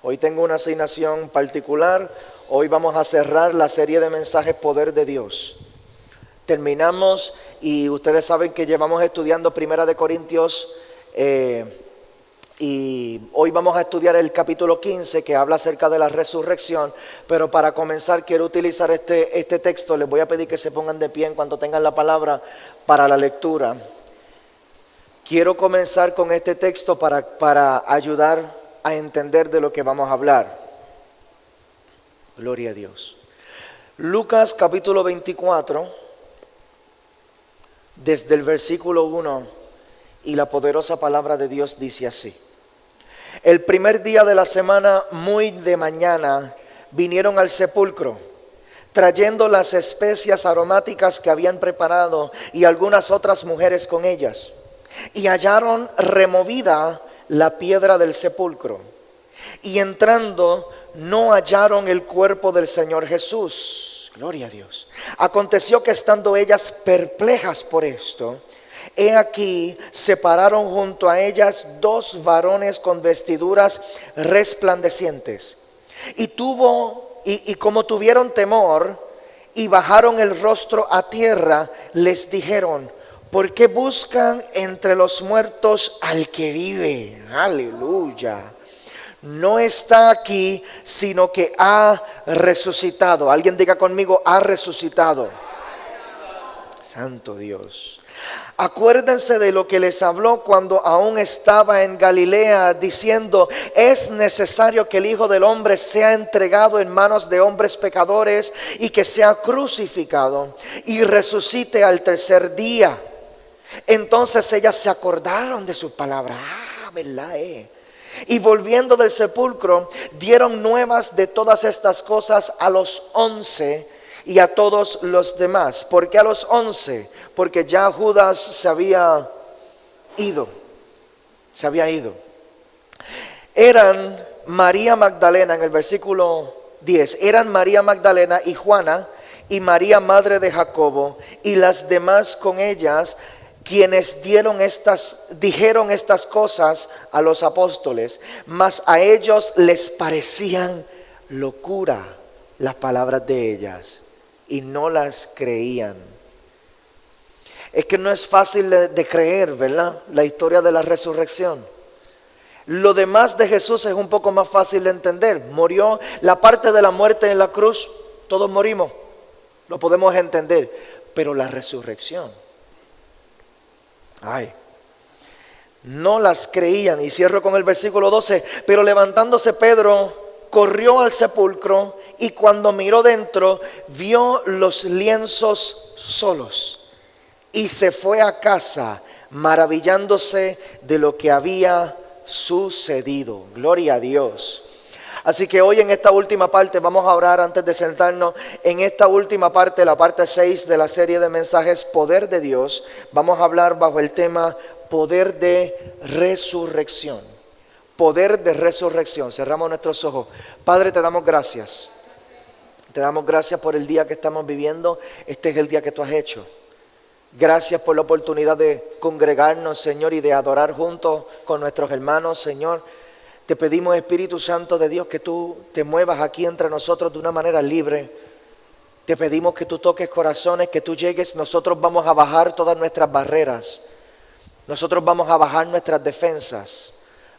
Hoy tengo una asignación particular. Hoy vamos a cerrar la serie de mensajes Poder de Dios. Terminamos y ustedes saben que llevamos estudiando Primera de Corintios y hoy vamos a estudiar el capítulo 15 que habla acerca de la resurrección. Pero para comenzar quiero utilizar este texto. Les voy a pedir que se pongan de pie en cuanto tengan la palabra para la lectura. Quiero comenzar con este texto para ayudar a entender de lo que vamos a hablar. Gloria a Dios. Lucas capítulo 24, desde el versículo 1, y la poderosa palabra de Dios dice así: El primer día de la semana, muy de mañana, vinieron al sepulcro, trayendo las especias aromáticas que habían preparado y algunas otras mujeres con ellas. Y hallaron removida la piedra del sepulcro. Y entrando, no hallaron el cuerpo del Señor Jesús. Gloria a Dios. Aconteció que estando ellas perplejas por esto, he aquí se pararon junto a ellas dos varones con vestiduras resplandecientes. Y como tuvieron temor y bajaron el rostro a tierra, les dijeron: ¿por qué buscan entre los muertos al que vive? Aleluya. No está aquí, sino que ha resucitado. Alguien diga conmigo: ha resucitado. Santo Dios. Acuérdense de lo que les habló cuando aún estaba en Galilea, diciendo: es necesario que el Hijo del Hombre sea entregado en manos de hombres pecadores y que sea crucificado y resucite al tercer día. Entonces ellas se acordaron de su palabra. ¿Verdad? Y volviendo del sepulcro, dieron nuevas de todas estas cosas a los 11 y a todos los demás. ¿Por qué a los 11? Porque ya Judas se había ido. Eran María Magdalena, en el versículo 10, eran María Magdalena y Juana y María madre de Jacobo y las demás con ellas, quienes dijeron estas cosas a los apóstoles, mas a ellos les parecían locura las palabras de ellas y no las creían. Es que no es fácil de creer, ¿verdad? La historia de la resurrección. Lo demás de Jesús es un poco más fácil de entender. Murió, la parte de la muerte en la cruz, todos morimos, lo podemos entender, pero la resurrección, no las creían. Y cierro con el versículo 12. Pero levantándose Pedro, corrió al sepulcro y cuando miró dentro, vio los lienzos solos y se fue a casa maravillándose de lo que había sucedido. Gloria a Dios. Así que hoy en esta última parte vamos a orar antes de sentarnos. En esta última parte, la parte 6 de la serie de mensajes Poder de Dios, vamos a hablar bajo el tema Poder de Resurrección. Poder de Resurrección. Cerramos nuestros ojos. Padre, te damos gracias. Te damos gracias por el día que estamos viviendo. Este es el día que tú has hecho. Gracias por la oportunidad de congregarnos, Señor, y de adorar juntos con nuestros hermanos, Señor. Te pedimos, Espíritu Santo de Dios, que tú te muevas aquí entre nosotros de una manera libre. Te pedimos que tú toques corazones, que tú llegues. Nosotros vamos a bajar todas nuestras barreras. Nosotros vamos a bajar nuestras defensas.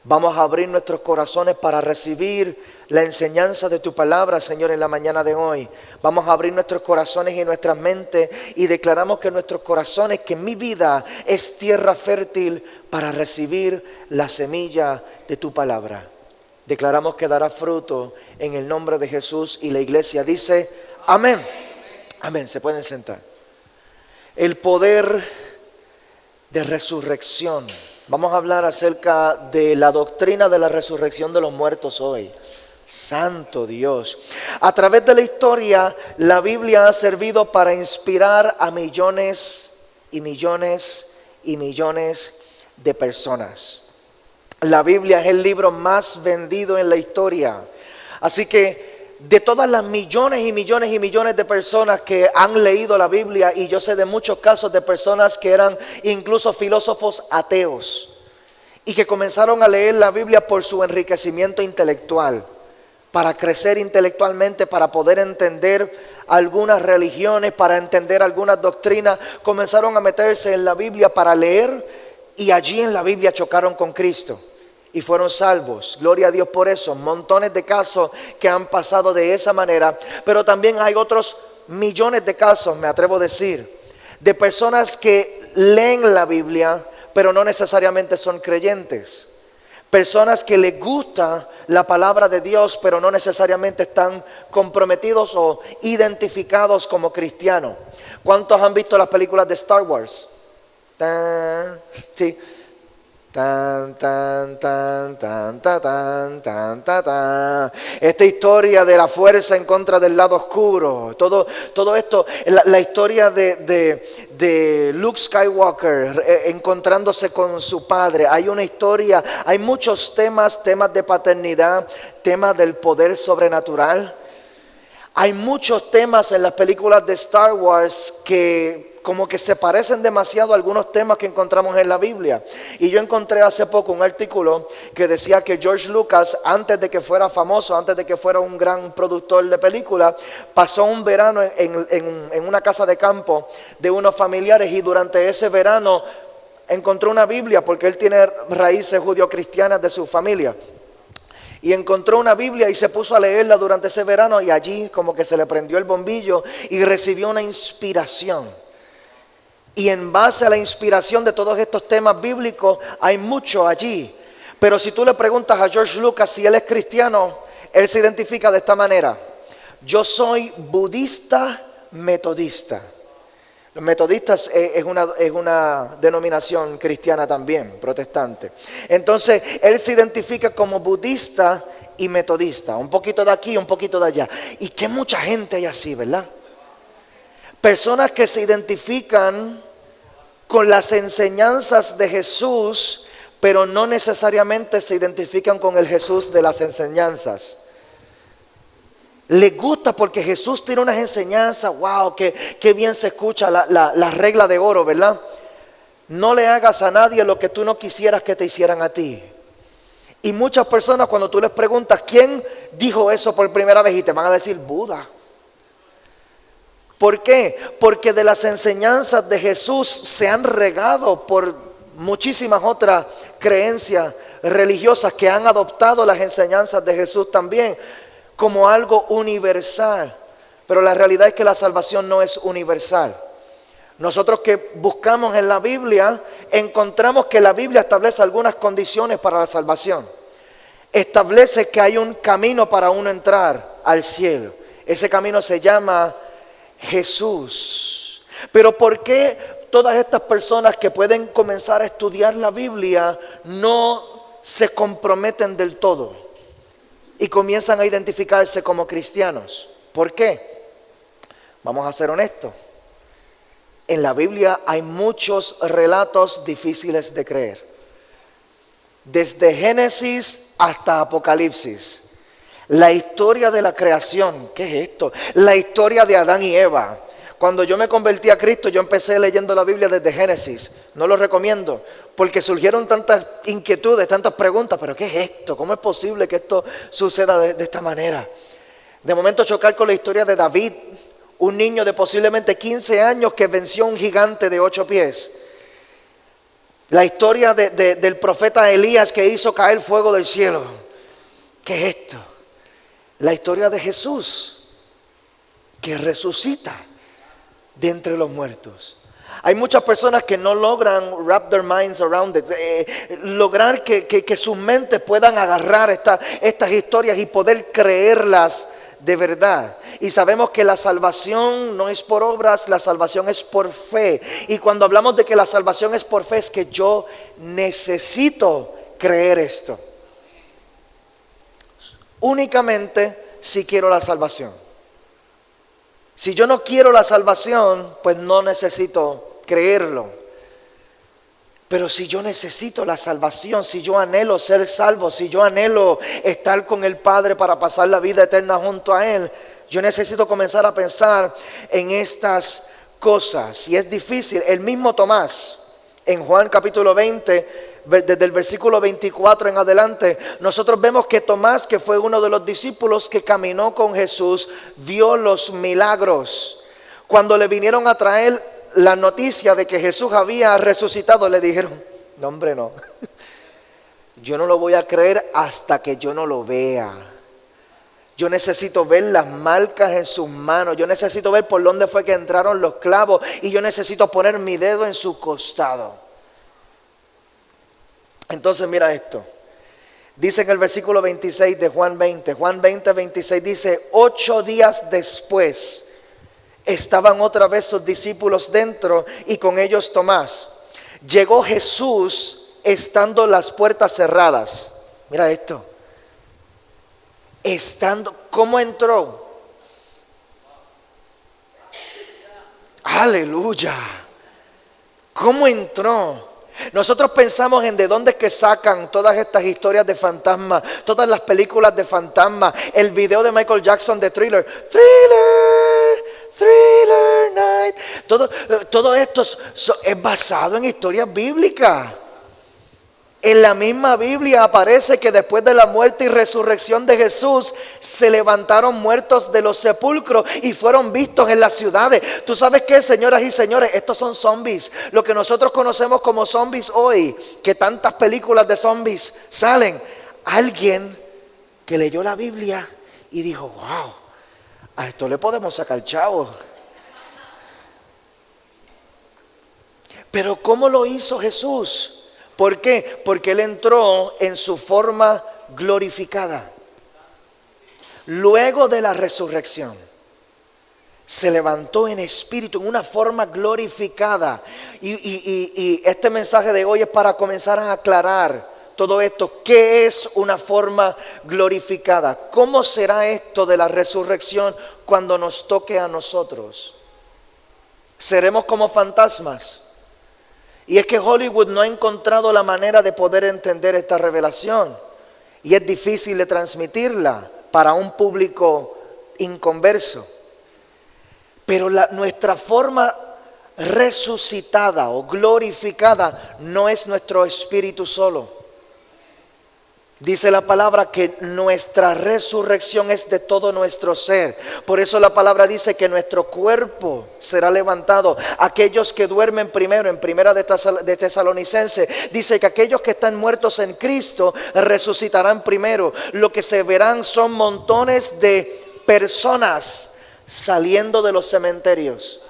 Vamos a abrir nuestros corazones para recibir la enseñanza de tu palabra, Señor, en la mañana de hoy. Vamos a abrir nuestros corazones y nuestras mentes y declaramos que nuestros corazones, que mi vida es tierra fértil para recibir la semilla de tu palabra. Declaramos que dará fruto en el nombre de Jesús, y la iglesia dice amén. Amén. Se pueden sentar. El poder de resurrección. Vamos a hablar acerca de la doctrina de la resurrección de los muertos hoy. Santo Dios. A través de la historia, la Biblia ha servido para inspirar a millones y millones y millones de personas. La Biblia es el libro más vendido en la historia. Así que de todas las millones y millones y millones de personas que han leído la Biblia, y yo sé de muchos casos de personas que eran incluso filósofos ateos y que comenzaron a leer la Biblia por su enriquecimiento intelectual. para crecer intelectualmente, para poder entender algunas religiones, para entender algunas doctrinas, comenzaron a meterse en la Biblia para leer y allí en la Biblia chocaron con Cristo y fueron salvos. Gloria a Dios por eso. Montones de casos que han pasado de esa manera, pero también hay otros millones de casos, me atrevo a decir, de personas que leen la Biblia, pero no necesariamente son creyentes. Personas que les gusta la palabra de Dios, pero no necesariamente están comprometidos o identificados como cristianos. ¿Cuántos han visto las películas de Star Wars? Sí. Tan, tan, tan, tan, tan, tan, tan, tan, tan. Esta historia de la fuerza en contra del lado oscuro, todo esto, la historia de Luke Skywalker encontrándose con su padre. Hay una historia, hay muchos temas de paternidad, temas del poder sobrenatural. Hay muchos temas en las películas de Star Wars que como que se parecen demasiado a algunos temas que encontramos en la Biblia. Y yo encontré hace poco un artículo que decía que George Lucas, antes de que fuera famoso, antes de que fuera un gran productor de películas, pasó un verano en una casa de campo de unos familiares, y durante ese verano encontró una Biblia, porque él tiene raíces judio-cristianas de su familia. Y encontró una Biblia y se puso a leerla durante ese verano, y allí como que se le prendió el bombillo y recibió una inspiración. Y en base a la inspiración de todos estos temas bíblicos hay mucho allí. Pero si tú le preguntas a George Lucas si él es cristiano, él se identifica de esta manera: yo soy budista metodista. Los metodistas es una denominación cristiana también, protestante. Entonces él se identifica como budista y metodista, un poquito de aquí, un poquito de allá. Y que mucha gente hay así, ¿verdad? Personas que se identifican con las enseñanzas de Jesús, pero no necesariamente se identifican con el Jesús de las enseñanzas. Les gusta porque Jesús tiene unas enseñanzas, wow, qué bien se escucha la regla de oro, ¿verdad? No le hagas a nadie lo que tú no quisieras que te hicieran a ti. Y muchas personas, cuando tú les preguntas quién dijo eso por primera vez, y te van a decir Buda. ¿Por qué? Porque de las enseñanzas de Jesús se han regado por muchísimas otras creencias religiosas que han adoptado las enseñanzas de Jesús también como algo universal. Pero la realidad es que la salvación no es universal. Nosotros que buscamos en la Biblia, encontramos que la Biblia establece algunas condiciones para la salvación. Establece que hay un camino para uno entrar al cielo. Ese camino se llama Jesús. Pero ¿por qué todas estas personas que pueden comenzar a estudiar la Biblia no se comprometen del todo y comienzan a identificarse como cristianos? ¿Por qué? Vamos a ser honestos. En la Biblia hay muchos relatos difíciles de creer. Desde Génesis hasta Apocalipsis. La historia de la creación, ¿qué es esto? La historia de Adán y Eva. Cuando yo me convertí a Cristo, yo empecé leyendo la Biblia desde Génesis. No lo recomiendo, porque surgieron tantas inquietudes, tantas preguntas. ¿Pero qué es esto? ¿Cómo es posible que esto suceda de esta manera? De momento chocar con la historia de David, un niño de posiblemente 15 años que venció a un gigante de 8 pies. La historia del profeta Elías que hizo caer fuego del cielo. ¿Qué es esto? La historia de Jesús que resucita de entre los muertos. Hay muchas personas que no logran wrap their minds around it, lograr que sus mentes puedan agarrar estas historias y poder creerlas de verdad. Y sabemos que la salvación no es por obras, la salvación es por fe. Y cuando hablamos de que la salvación es por fe, es que yo necesito creer esto. Únicamente si quiero la salvación. Si yo no quiero la salvación, pues no necesito creerlo. Pero si yo necesito la salvación, si yo anhelo ser salvo, si yo anhelo estar con el Padre para pasar la vida eterna junto a Él, yo necesito comenzar a pensar en estas cosas. Y es difícil. El mismo Tomás, en Juan capítulo 20, desde el versículo 24 en adelante, nosotros vemos que Tomás, que fue uno de los discípulos que caminó con Jesús, vio los milagros. Cuando le vinieron a traer la noticia de que Jesús había resucitado, le dijeron: no, hombre, no. Yo no lo voy a creer hasta que yo no lo vea. Yo necesito ver las marcas en sus manos. Yo necesito ver por dónde fue que entraron los clavos. Y yo necesito poner mi dedo en su costado. Entonces mira esto. Dice en el versículo 26 de Juan 20. Juan 20, 26 dice: 8 días después estaban otra vez sus discípulos dentro y con ellos Tomás. Llegó Jesús estando las puertas cerradas. Mira esto. ¿Cómo entró? Aleluya. ¿Cómo entró? Nosotros pensamos en de dónde es que sacan todas estas historias de fantasmas, todas las películas de fantasmas, el video de Michael Jackson de Thriller, Thriller Night. Todo esto es basado en historias bíblicas. En la misma Biblia aparece que después de la muerte y resurrección de Jesús, se levantaron muertos de los sepulcros y fueron vistos en las ciudades. ¿Tú sabes qué, señoras y señores? Estos son zombies. Lo que nosotros conocemos como zombies hoy, que tantas películas de zombies salen. Alguien que leyó la Biblia y dijo: wow, a esto le podemos sacar chavo. Pero ¿cómo lo hizo Jesús? ¿Por qué? Porque Él entró en su forma glorificada. Luego de la resurrección, se levantó en espíritu, en una forma glorificada. Y este mensaje de hoy es para comenzar a aclarar todo esto. ¿Qué es una forma glorificada? ¿Cómo será esto de la resurrección cuando nos toque a nosotros? ¿Seremos como fantasmas? Y es que Hollywood no ha encontrado la manera de poder entender esta revelación. Y es difícil de transmitirla para un público inconverso. Pero nuestra forma resucitada o glorificada no es nuestro espíritu solo. Dice la palabra que nuestra resurrección es de todo nuestro ser. Por eso la palabra dice que nuestro cuerpo será levantado. Aquellos que duermen primero, en primera de Tesalonicenses, dice que aquellos que están muertos en Cristo resucitarán primero. Lo que se verán son montones de personas saliendo de los cementerios.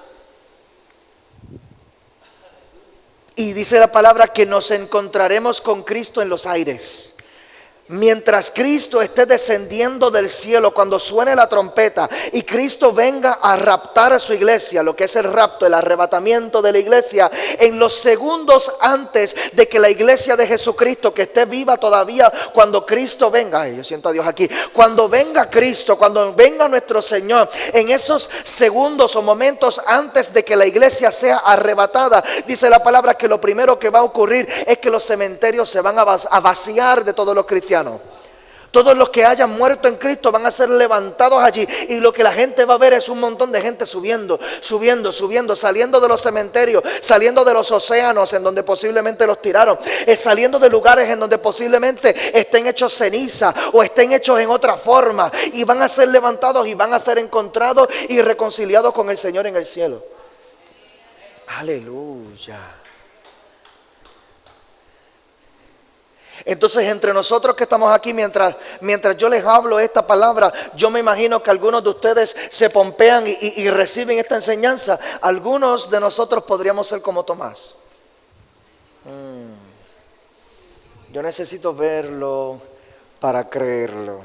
Y dice la palabra que nos encontraremos con Cristo en los aires. Mientras Cristo esté descendiendo del cielo, cuando suene la trompeta y Cristo venga a raptar a su iglesia, lo que es el rapto, el arrebatamiento de la iglesia, en los segundos antes de que la iglesia de Jesucristo, que esté viva todavía, cuando Cristo venga, ay, yo siento a Dios aquí, cuando venga Cristo, cuando venga nuestro Señor, en esos segundos o momentos antes de que la iglesia sea arrebatada, dice la palabra que lo primero que va a ocurrir es que los cementerios se van a vaciar de todos los cristianos. Todos los que hayan muerto en Cristo van a ser levantados allí. Y lo que la gente va a ver es un montón de gente subiendo, saliendo de los cementerios, saliendo de los océanos en donde posiblemente los tiraron, saliendo de lugares en donde posiblemente estén hechos ceniza o estén hechos en otra forma. Y van a ser levantados y van a ser encontrados y reconciliados con el Señor en el cielo. Aleluya. Entonces, entre nosotros que estamos aquí, mientras yo les hablo esta palabra, yo me imagino que algunos de ustedes se pompean y reciben esta enseñanza. Algunos de nosotros podríamos ser como Tomás. Yo necesito verlo para creerlo.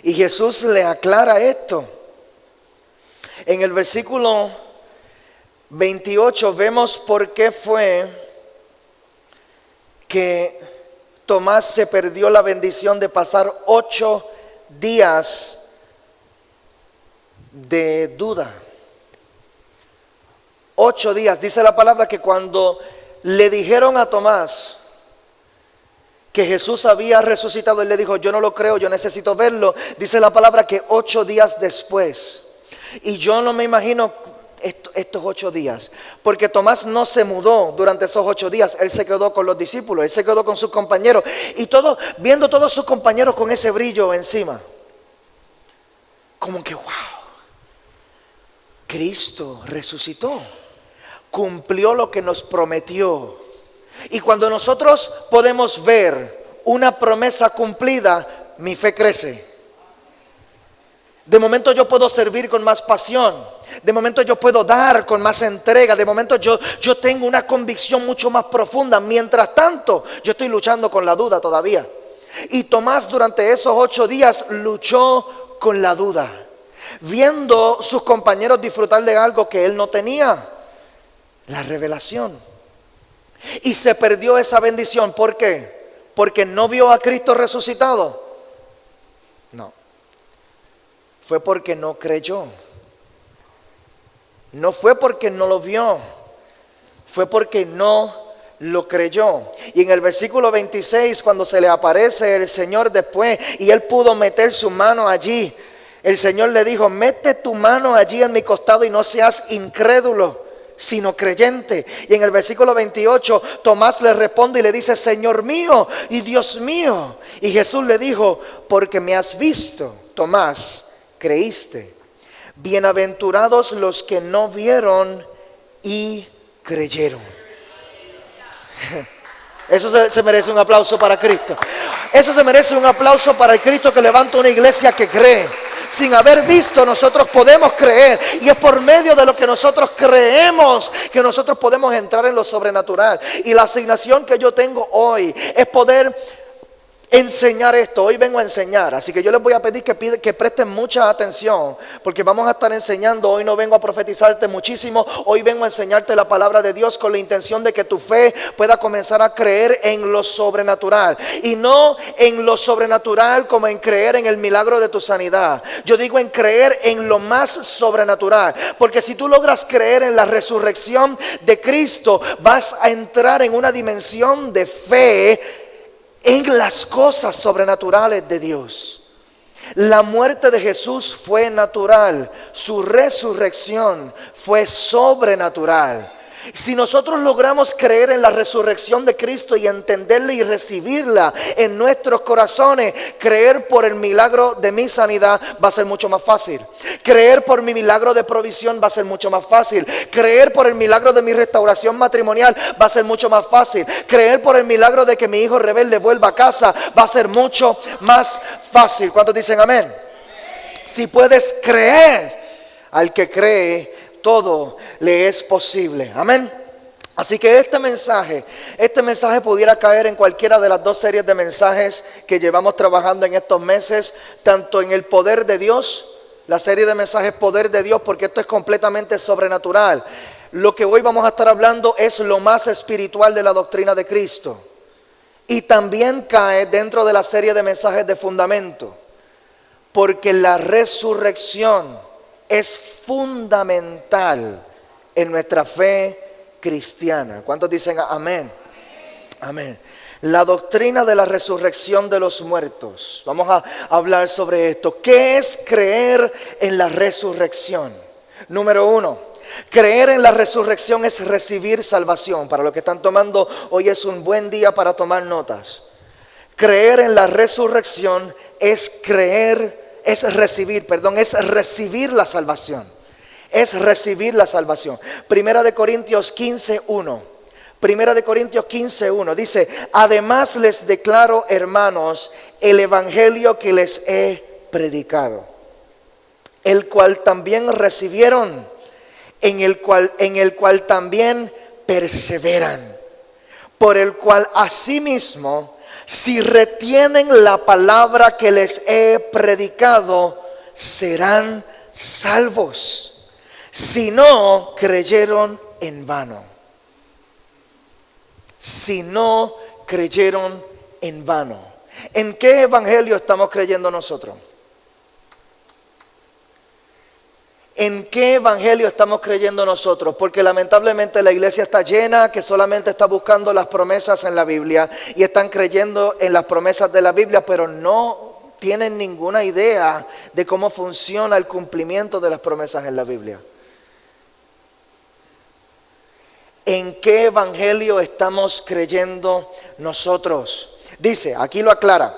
Y Jesús le aclara esto. En el versículo 28 vemos por qué fue que Tomás se perdió la bendición de pasar 8 días de duda. 8 días. Dice la palabra que cuando le dijeron a Tomás que Jesús había resucitado, él le dijo: yo no lo creo, yo necesito verlo. Dice la palabra que 8 días después. Y yo no me imagino estos 8 días. Porque Tomás no se mudó durante esos 8 días. Él se quedó con los discípulos, él se quedó con sus compañeros. Y viendo todos sus compañeros con ese brillo encima. Como que, wow, Cristo resucitó. Cumplió lo que nos prometió. Y cuando nosotros podemos ver una promesa cumplida, mi fe crece. De momento yo puedo servir con más pasión. De momento yo puedo dar con más entrega. De momento yo tengo una convicción mucho más profunda. Mientras tanto, yo estoy luchando con la duda todavía. Y Tomás durante esos 8 días luchó con la duda, viendo sus compañeros disfrutar de algo que él no tenía, la revelación. Y se perdió esa bendición. ¿Por qué? ¿Porque no vio a Cristo resucitado? No. Fue porque no creyó. No fue porque no lo vio. Fue porque no lo creyó. Y en el versículo 26, cuando se le aparece el Señor después y él pudo meter su mano allí, el Señor le dijo: mete tu mano allí en mi costado y no seas incrédulo, sino creyente. Y en el versículo 28, Tomás le responde y le dice: Señor mío y Dios mío. Y Jesús le dijo: porque me has visto, Tomás, creíste. Bienaventurados los que no vieron y creyeron. Eso se merece un aplauso para Cristo. Eso se merece un aplauso para el Cristo que levanta una iglesia que cree. Sin haber visto, nosotros podemos creer. Y es por medio de lo que nosotros creemos que nosotros podemos entrar en lo sobrenatural. Y la asignación que yo tengo hoy es poder enseñar esto. Hoy vengo a enseñar, así que yo les voy a pedir que presten mucha atención, porque vamos a estar enseñando. Hoy no vengo a profetizarte muchísimo, hoy vengo a enseñarte la palabra de Dios con la intención de que tu fe pueda comenzar a creer en lo sobrenatural, y no en lo sobrenatural como en creer en el milagro de tu sanidad. Yo digo en creer en lo más sobrenatural, porque si tú logras creer en la resurrección de Cristo, vas a entrar en una dimensión de fe en las cosas sobrenaturales de Dios. La muerte de Jesús fue natural, su resurrección fue sobrenatural. Si nosotros logramos creer en la resurrección de Cristo y entenderla y recibirla en nuestros corazones, creer por el milagro de mi sanidad va a ser mucho más fácil. Creer por mi milagro de provisión va a ser mucho más fácil. Creer por el milagro de mi restauración matrimonial va a ser mucho más fácil. Creer por el milagro de que mi hijo rebelde vuelva a casa va a ser mucho más fácil. ¿Cuántos dicen amén? Si puedes creer, al que cree, todo le es posible. Amén. Así que este mensaje pudiera caer en cualquiera de las 2 series de mensajes que llevamos trabajando en estos meses, tanto en el poder de Dios, la serie de mensajes Poder de Dios, porque esto es completamente sobrenatural. Lo que hoy vamos a estar hablando es lo más espiritual de la doctrina de Cristo, y también cae dentro de la serie de mensajes de fundamento, porque la resurrección es fundamental en nuestra fe cristiana. ¿Cuántos dicen amén? Amén. La doctrina de la resurrección de los muertos. Vamos a hablar sobre esto. ¿Qué es creer en la resurrección? Número 1, creer en la resurrección es recibir salvación. Para los que están tomando, hoy es un buen día para tomar notas. Creer en la resurrección es recibir la salvación. Es recibir la salvación. Primera de Corintios 15:1. Primera de Corintios 15:1 dice: además les declaro, hermanos, el evangelio que les he predicado, el cual también recibieron, en el cual también perseveran, por el cual asimismo, si retienen la palabra que les he predicado, serán salvos. Si no, creyeron en vano. Si no, creyeron en vano. ¿En qué evangelio estamos creyendo nosotros? ¿En qué evangelio estamos creyendo nosotros? Porque lamentablemente la iglesia está llena, que solamente está buscando las promesas en la Biblia y están creyendo en las promesas de la Biblia, pero no tienen ninguna idea de cómo funciona el cumplimiento de las promesas en la Biblia. ¿En qué evangelio estamos creyendo nosotros? Dice, aquí lo aclara.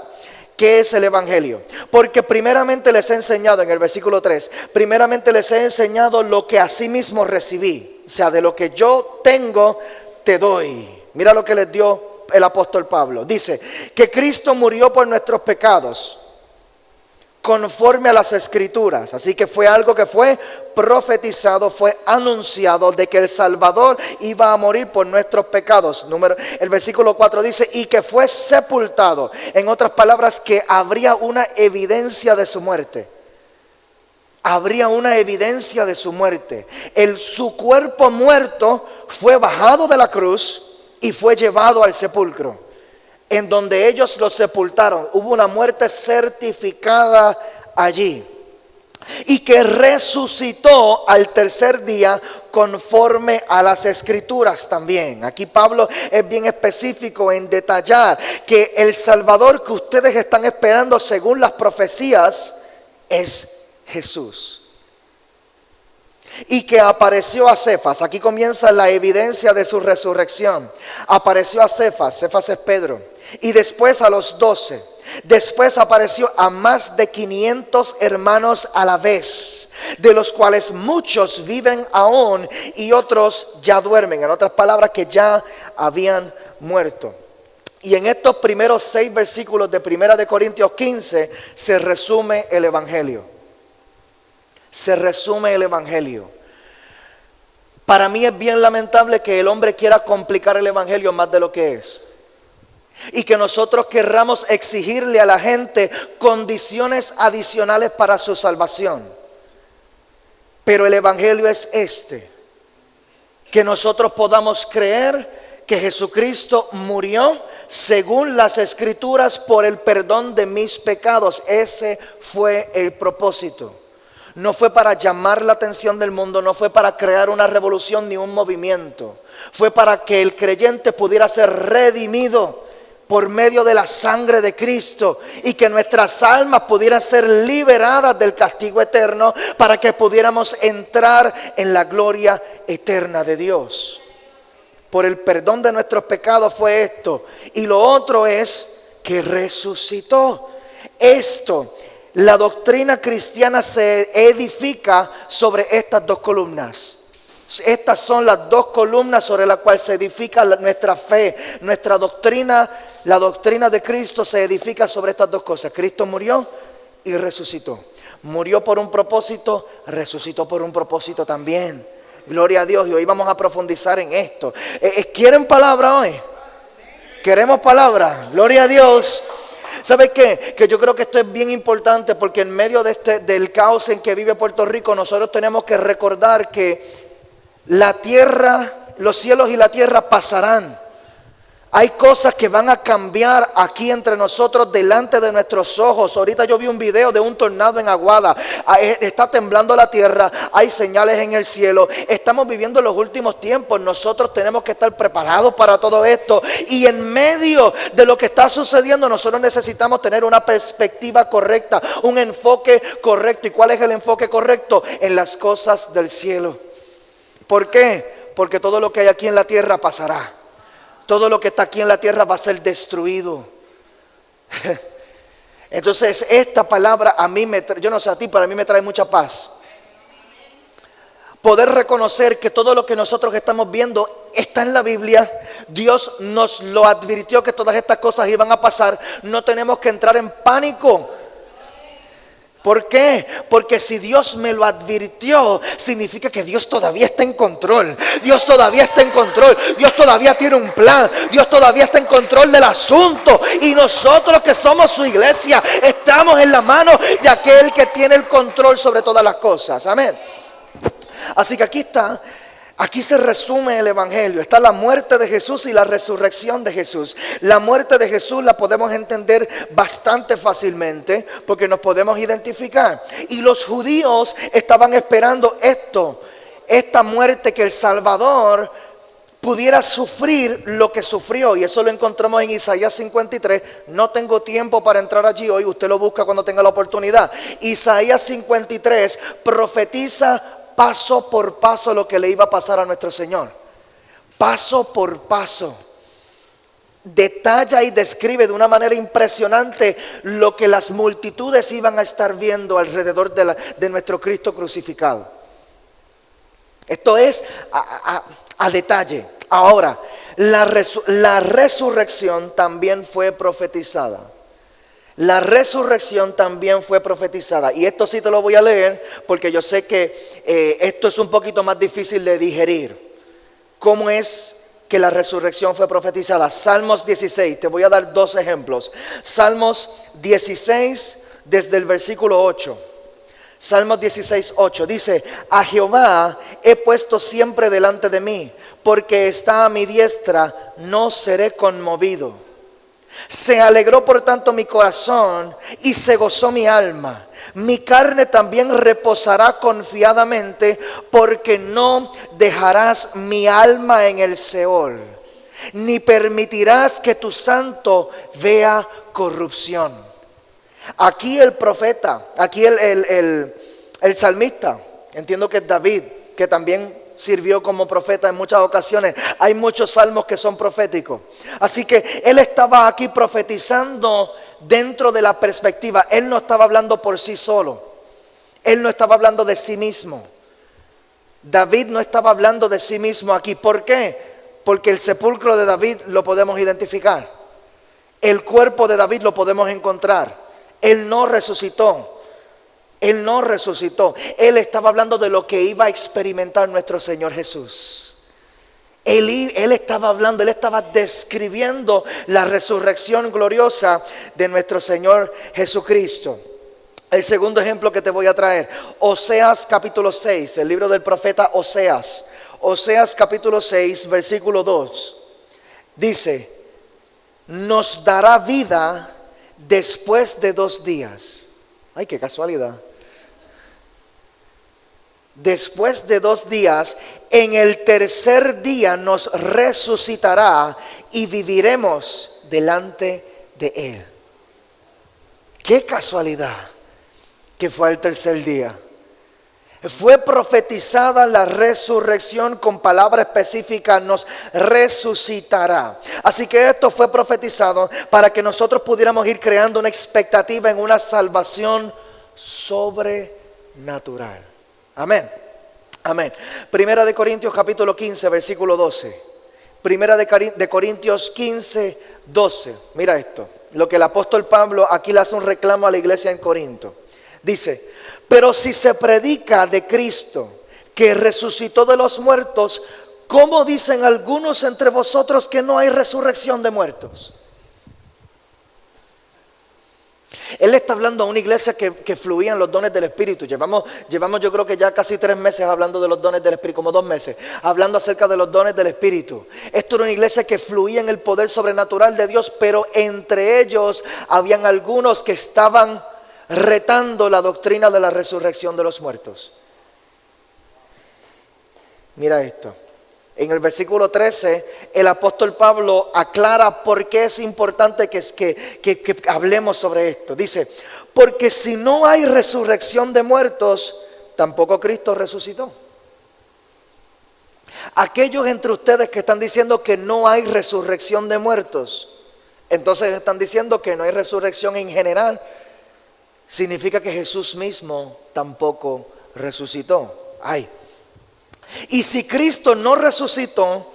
¿Qué es el evangelio? Porque primeramente les he enseñado, en el versículo 3, primeramente les he enseñado lo que asimismo recibí. O sea, de lo que yo tengo, te doy. Mira lo que les dio el apóstol Pablo. Dice, que Cristo murió por nuestros pecados, conforme a las escrituras. Así que fue algo que fue profetizado, fue anunciado, de que el Salvador iba a morir por nuestros pecados. El versículo 4 dice, y que fue sepultado. En otras palabras, que habría una evidencia de su muerte. Habría una evidencia de su muerte. Su cuerpo muerto fue bajado de la cruz y fue llevado al sepulcro, en donde ellos lo sepultaron. Hubo una muerte certificada allí. Y que resucitó al tercer día conforme a las escrituras también. Aquí Pablo es bien específico en detallar que el Salvador que ustedes están esperando según las profecías es Jesús. Y que apareció a Cefas. Aquí comienza la evidencia de su resurrección. Apareció a Cefas. Cefas es Pedro. Y después a los 12. Después apareció a más de 500 hermanos a la vez, de los cuales muchos viven aún y otros ya duermen. En otras palabras, que ya habían muerto. Y en estos primeros 6 versículos de 1 de Corintios 15 se resume el evangelio. Se resume el evangelio. Para mí es bien lamentable que el hombre quiera complicar el evangelio más de lo que es. Y que nosotros querramos exigirle a la gente condiciones adicionales para su salvación. Pero el evangelio es que nosotros podamos creer que Jesucristo murió según las escrituras por el perdón de mis pecados. Ese fue el propósito. No fue para llamar la atención del mundo, no fue para crear una revolución ni un movimiento. Fue para que el creyente pudiera ser redimido por medio de la sangre de Cristo, y que nuestras almas pudieran ser liberadas del castigo eterno para que pudiéramos entrar en la gloria eterna de Dios. Por el perdón de nuestros pecados fue esto. Y lo otro es que resucitó. La doctrina cristiana se edifica sobre estas 2 columnas. Estas son las 2 columnas sobre las cuales se edifica nuestra fe, nuestra doctrina. La doctrina de Cristo se edifica sobre estas 2 cosas. Cristo murió y resucitó. Murió por un propósito, resucitó por un propósito también. Gloria a Dios. Y hoy vamos a profundizar en esto. ¿Quieren palabra hoy? ¿Queremos palabra? Gloria a Dios. ¿Sabe qué? Que yo creo que esto es bien importante, porque en medio del caos en que vive Puerto Rico, nosotros tenemos que recordar que la tierra, los cielos y la tierra pasarán. Hay cosas que van a cambiar aquí entre nosotros, delante de nuestros ojos. Ahorita yo vi un video de un tornado en Aguada. Está temblando la tierra, hay señales en el cielo. Estamos viviendo los últimos tiempos. Nosotros tenemos que estar preparados para todo esto. Y en medio de lo que está sucediendo, nosotros necesitamos tener una perspectiva correcta, un enfoque correcto. ¿Y cuál es el enfoque correcto? En las cosas del cielo. ¿Por qué? Porque todo lo que hay aquí en la tierra pasará. Todo lo que está aquí en la tierra va a ser destruido. Entonces esta palabra a mí yo no sé a ti, pero a mí me trae mucha paz. Poder reconocer que todo lo que nosotros estamos viendo está en la Biblia. Dios nos lo advirtió que todas estas cosas iban a pasar. No tenemos que entrar en pánico. ¿Por qué? Porque si Dios me lo advirtió, significa que Dios todavía está en control. Dios todavía está en control. Dios todavía tiene un plan. Dios todavía está en control del asunto. Y nosotros que somos su iglesia, estamos en la mano de aquel que tiene el control sobre todas las cosas. Amén. Así que aquí está. Aquí se resume el evangelio. Está la muerte de Jesús y la resurrección de Jesús. La muerte de Jesús la podemos entender bastante fácilmente, porque nos podemos identificar. Y los judíos estaban esperando esta muerte, que el Salvador pudiera sufrir lo que sufrió. Y eso lo encontramos en Isaías 53. No tengo tiempo para entrar allí hoy. Usted lo busca cuando tenga la oportunidad. Isaías 53 profetiza paso por paso lo que le iba a pasar a nuestro Señor. paso por paso, detalla y describe de una manera impresionante lo que las multitudes iban a estar viendo alrededor de nuestro Cristo crucificado. Esto es a detalle. Ahora, la resurrección también fue profetizada. La resurrección también fue profetizada. Y esto sí te lo voy a leer porque yo sé que esto es un poquito más difícil de digerir. ¿Cómo es que la resurrección fue profetizada? Salmos 16, te voy a dar dos ejemplos. Salmos 16 desde el versículo 8. Salmos 16, 8 dice: a Jehová he puesto siempre delante de mí, porque está a mi diestra, no seré conmovido. Se alegró por tanto mi corazón y se gozó mi alma. Mi carne también reposará confiadamente, porque no dejarás mi alma en el Seol, ni permitirás que tu santo vea corrupción. Aquí el profeta, aquí el salmista, entiendo que es David, que también sirvió como profeta en muchas ocasiones. Hay muchos salmos que son proféticos. Así que él estaba aquí profetizando dentro de la perspectiva. Él no estaba hablando por sí solo. Él no estaba hablando de sí mismo. David no estaba hablando de sí mismo aquí. ¿Por qué? Porque el sepulcro de David lo podemos identificar. El cuerpo de David lo podemos encontrar. Él no resucitó. Él no resucitó. Él estaba hablando de lo que iba a experimentar nuestro Señor Jesús. Él estaba hablando, él estaba describiendo la resurrección gloriosa de nuestro Señor Jesucristo. El segundo ejemplo que te voy a traer, Oseas capítulo 6, el libro del profeta Oseas. Oseas capítulo 6, versículo 2. Dice: nos dará vida después de 2 días. Ay, qué casualidad. Después de 2 días, en el tercer día nos resucitará y viviremos delante de Él. Qué casualidad que fue el tercer día. Fue profetizada la resurrección con palabra específica: nos resucitará. Así que esto fue profetizado para que nosotros pudiéramos ir creando una expectativa en una salvación sobrenatural. Amén. Amén. Primera de Corintios capítulo 15, versículo 12. Primera de Corintios 15, 12. Mira esto. Lo que el apóstol Pablo aquí le hace un reclamo a la iglesia en Corinto. Dice: pero si se predica de Cristo, que resucitó de los muertos, ¿cómo dicen algunos entre vosotros que no hay resurrección de muertos? Él está hablando a una iglesia que fluían los dones del Espíritu. Llevamos yo creo que ya casi 3 meses hablando de los dones del Espíritu, como 2 meses, hablando acerca de los dones del Espíritu. Esto era una iglesia que fluía en el poder sobrenatural de Dios, pero entre ellos habían algunos que estaban retando la doctrina de la resurrección de los muertos. Mira esto. En el versículo 13, el apóstol Pablo aclara por qué es importante que hablemos sobre esto. Dice: porque si no hay resurrección de muertos, tampoco Cristo resucitó. Aquellos entre ustedes que están diciendo que no hay resurrección de muertos, entonces están diciendo que no hay resurrección en general. Significa que Jesús mismo tampoco resucitó. Ay. Y si Cristo no resucitó,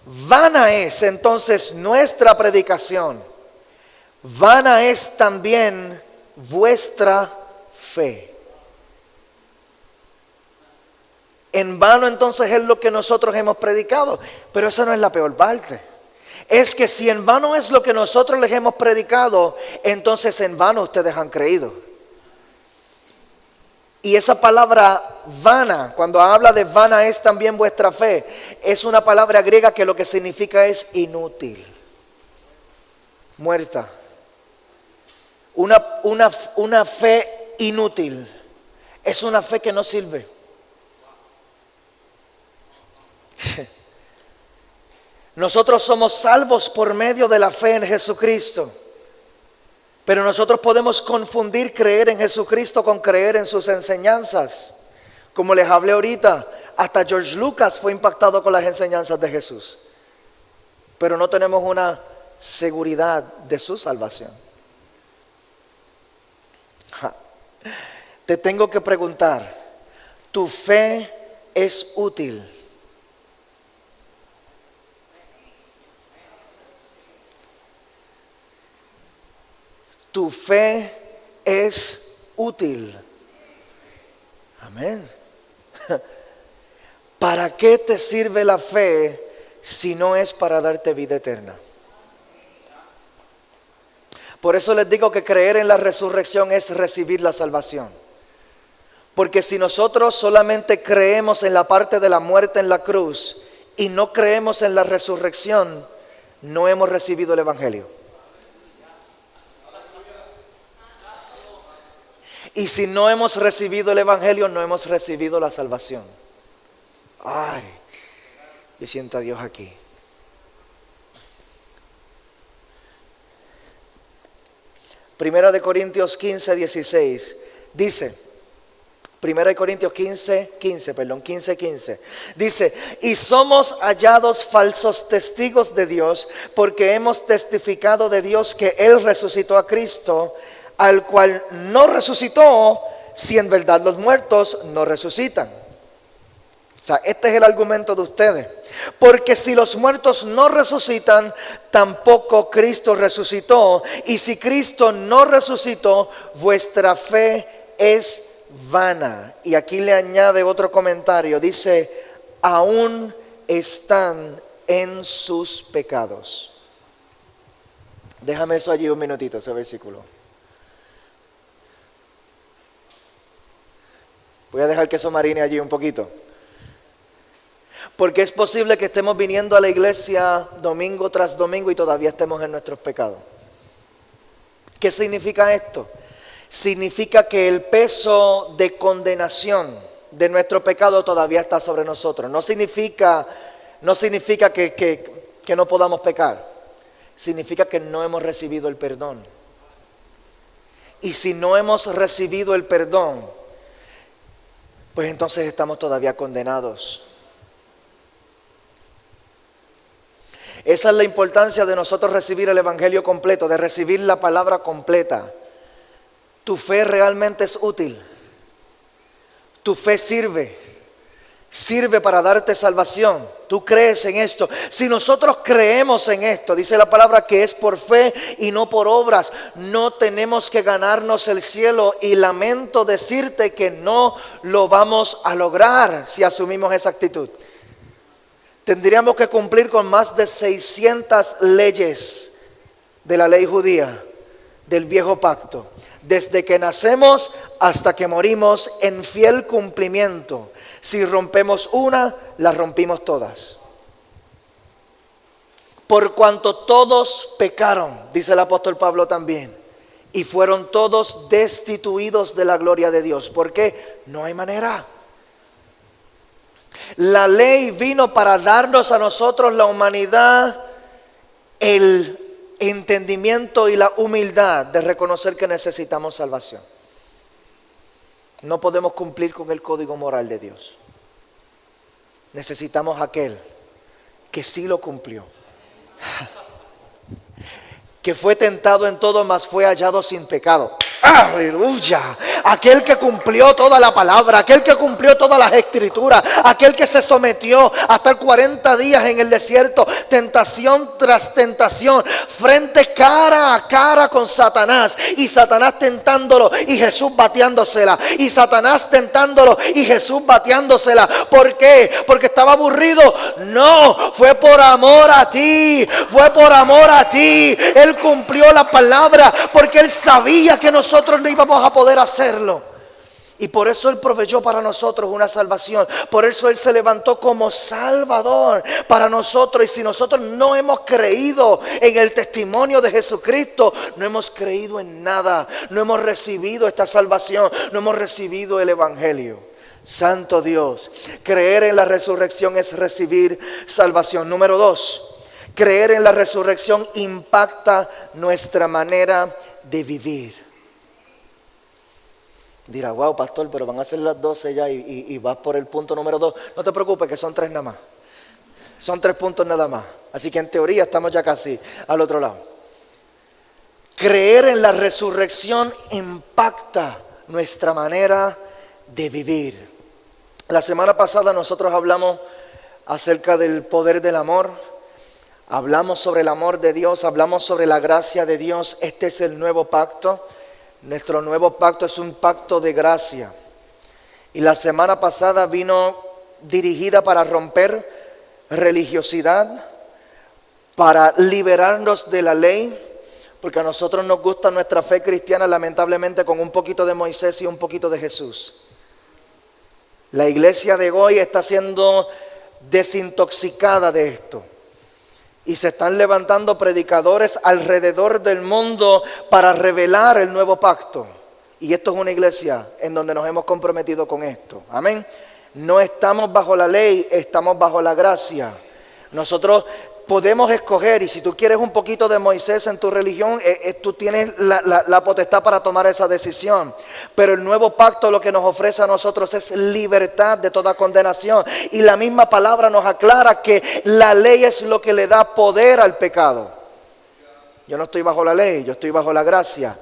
vana es entonces nuestra predicación. Vana es también vuestra fe. En vano entonces es lo que nosotros hemos predicado. Pero esa no es la peor parte. Es que si en vano es lo que nosotros les hemos predicado, entonces en vano ustedes han creído. Y esa palabra vana, cuando habla de vana es también vuestra fe, es una palabra griega que lo que significa es inútil, muerta. Una fe inútil es una fe que no sirve. Nosotros somos salvos por medio de la fe en Jesucristo. Pero nosotros podemos confundir creer en Jesucristo con creer en sus enseñanzas. Como les hablé ahorita, hasta George Lucas fue impactado con las enseñanzas de Jesús. pero no tenemos una seguridad de su salvación. Te tengo que preguntar, ¿tu fe es útil? ¿Tu fe es útil? Amén. ¿Para qué te sirve la fe si no es para darte vida eterna? Por eso les digo que creer en la resurrección es recibir la salvación. Porque si nosotros solamente creemos en la parte de la muerte en la cruz y no creemos en la resurrección, no hemos recibido el evangelio. Y si no hemos recibido el evangelio, no hemos recibido la salvación. Ay, yo siento a Dios aquí. Primera de Corintios 15, 16. Dice, Primera de Corintios 15, 15. Dice, y somos hallados falsos testigos de Dios, porque hemos testificado de Dios que Él resucitó a Cristo, al cual no resucitó, si en verdad los muertos no resucitan. O sea, este es el argumento de ustedes. Porque si los muertos no resucitan, tampoco Cristo resucitó. Y si Cristo no resucitó, vuestra fe es vana. Y aquí le añade otro comentario. Dice, aún están en sus pecados. Déjame eso allí un minutito, ese versículo. Voy a dejar que eso marine allí un poquito. Porque es posible que estemos viniendo a la iglesia domingo tras domingo y todavía estemos en nuestros pecados. ¿Qué significa esto? Significa que el peso de condenación de nuestro pecado todavía está sobre nosotros. No significa que no podamos pecar. Significa que no hemos recibido el perdón. Y si no hemos recibido el perdón, pues entonces estamos todavía condenados. Esa es la importancia de nosotros recibir el evangelio completo, de recibir la palabra completa. Tu fe realmente es útil. Tu fe sirve para darte salvación. Tú crees en esto. Si nosotros creemos en esto, dice la palabra que es por fe y no por obras, no tenemos que ganarnos el cielo. Y lamento decirte que no lo vamos a lograr si asumimos esa actitud. Tendríamos que cumplir con más de 600 leyes de la ley judía, del viejo pacto. Desde que nacemos hasta que morimos en fiel cumplimiento. Si rompemos una, las rompimos todas. Por cuanto todos pecaron, dice el apóstol Pablo también, y fueron todos destituidos de la gloria de Dios. ¿Por qué? No hay manera. La ley vino para darnos a nosotros, la humanidad, el entendimiento y la humildad de reconocer que necesitamos salvación. No podemos cumplir con el código moral de Dios. Necesitamos aquel que sí lo cumplió, que fue tentado en todo, mas fue hallado sin pecado. Aleluya. Aquel que cumplió toda la palabra, aquel que cumplió todas las escrituras, aquel que se sometió a estar 40 días en el desierto, tentación tras tentación, frente cara a cara con Satanás, y Satanás tentándolo y Jesús bateándosela, y Satanás tentándolo y Jesús bateándosela. ¿Por qué? Porque estaba aburrido. No, fue por amor a ti, fue por amor a ti. Él cumplió la palabra porque Él sabía que nosotros no íbamos a poder hacerlo. Y por eso Él proveyó para nosotros una salvación. Por eso Él se levantó como Salvador para nosotros. Y si nosotros no hemos creído en el testimonio de Jesucristo, no hemos creído en nada. No hemos recibido esta salvación. No hemos recibido el evangelio. Santo Dios. Creer en la resurrección es recibir salvación. Número 2. Creer en la resurrección impacta nuestra manera de vivir. Dirá, wow, pastor, pero van a ser las 12 ya y vas por el punto número 2. No te preocupes, que son 3 nada más. Son 3 puntos nada más. Así que en teoría estamos ya casi al otro lado. Creer en la resurrección impacta nuestra manera de vivir. La semana pasada nosotros hablamos acerca del poder del amor. Hablamos sobre el amor de Dios, hablamos sobre la gracia de Dios. Este es el nuevo pacto. Nuestro nuevo pacto es un pacto de gracia. Y la semana pasada vino dirigida para romper religiosidad, para liberarnos de la ley, porque a nosotros nos gusta nuestra fe cristiana lamentablemente con un poquito de Moisés y un poquito de Jesús. La iglesia de hoy está siendo desintoxicada de esto. Y se están levantando predicadores alrededor del mundo para revelar el nuevo pacto. Y esto es una iglesia en donde nos hemos comprometido con esto. Amén. No estamos bajo la ley, estamos bajo la gracia. Nosotros podemos escoger, y si tú quieres un poquito de Moisés en tu religión, tú tienes la potestad para tomar esa decisión. Pero el nuevo pacto lo que nos ofrece a nosotros es libertad de toda condenación. Y la misma palabra nos aclara que la ley es lo que le da poder al pecado. Yo no estoy bajo la ley, yo estoy bajo la gracia.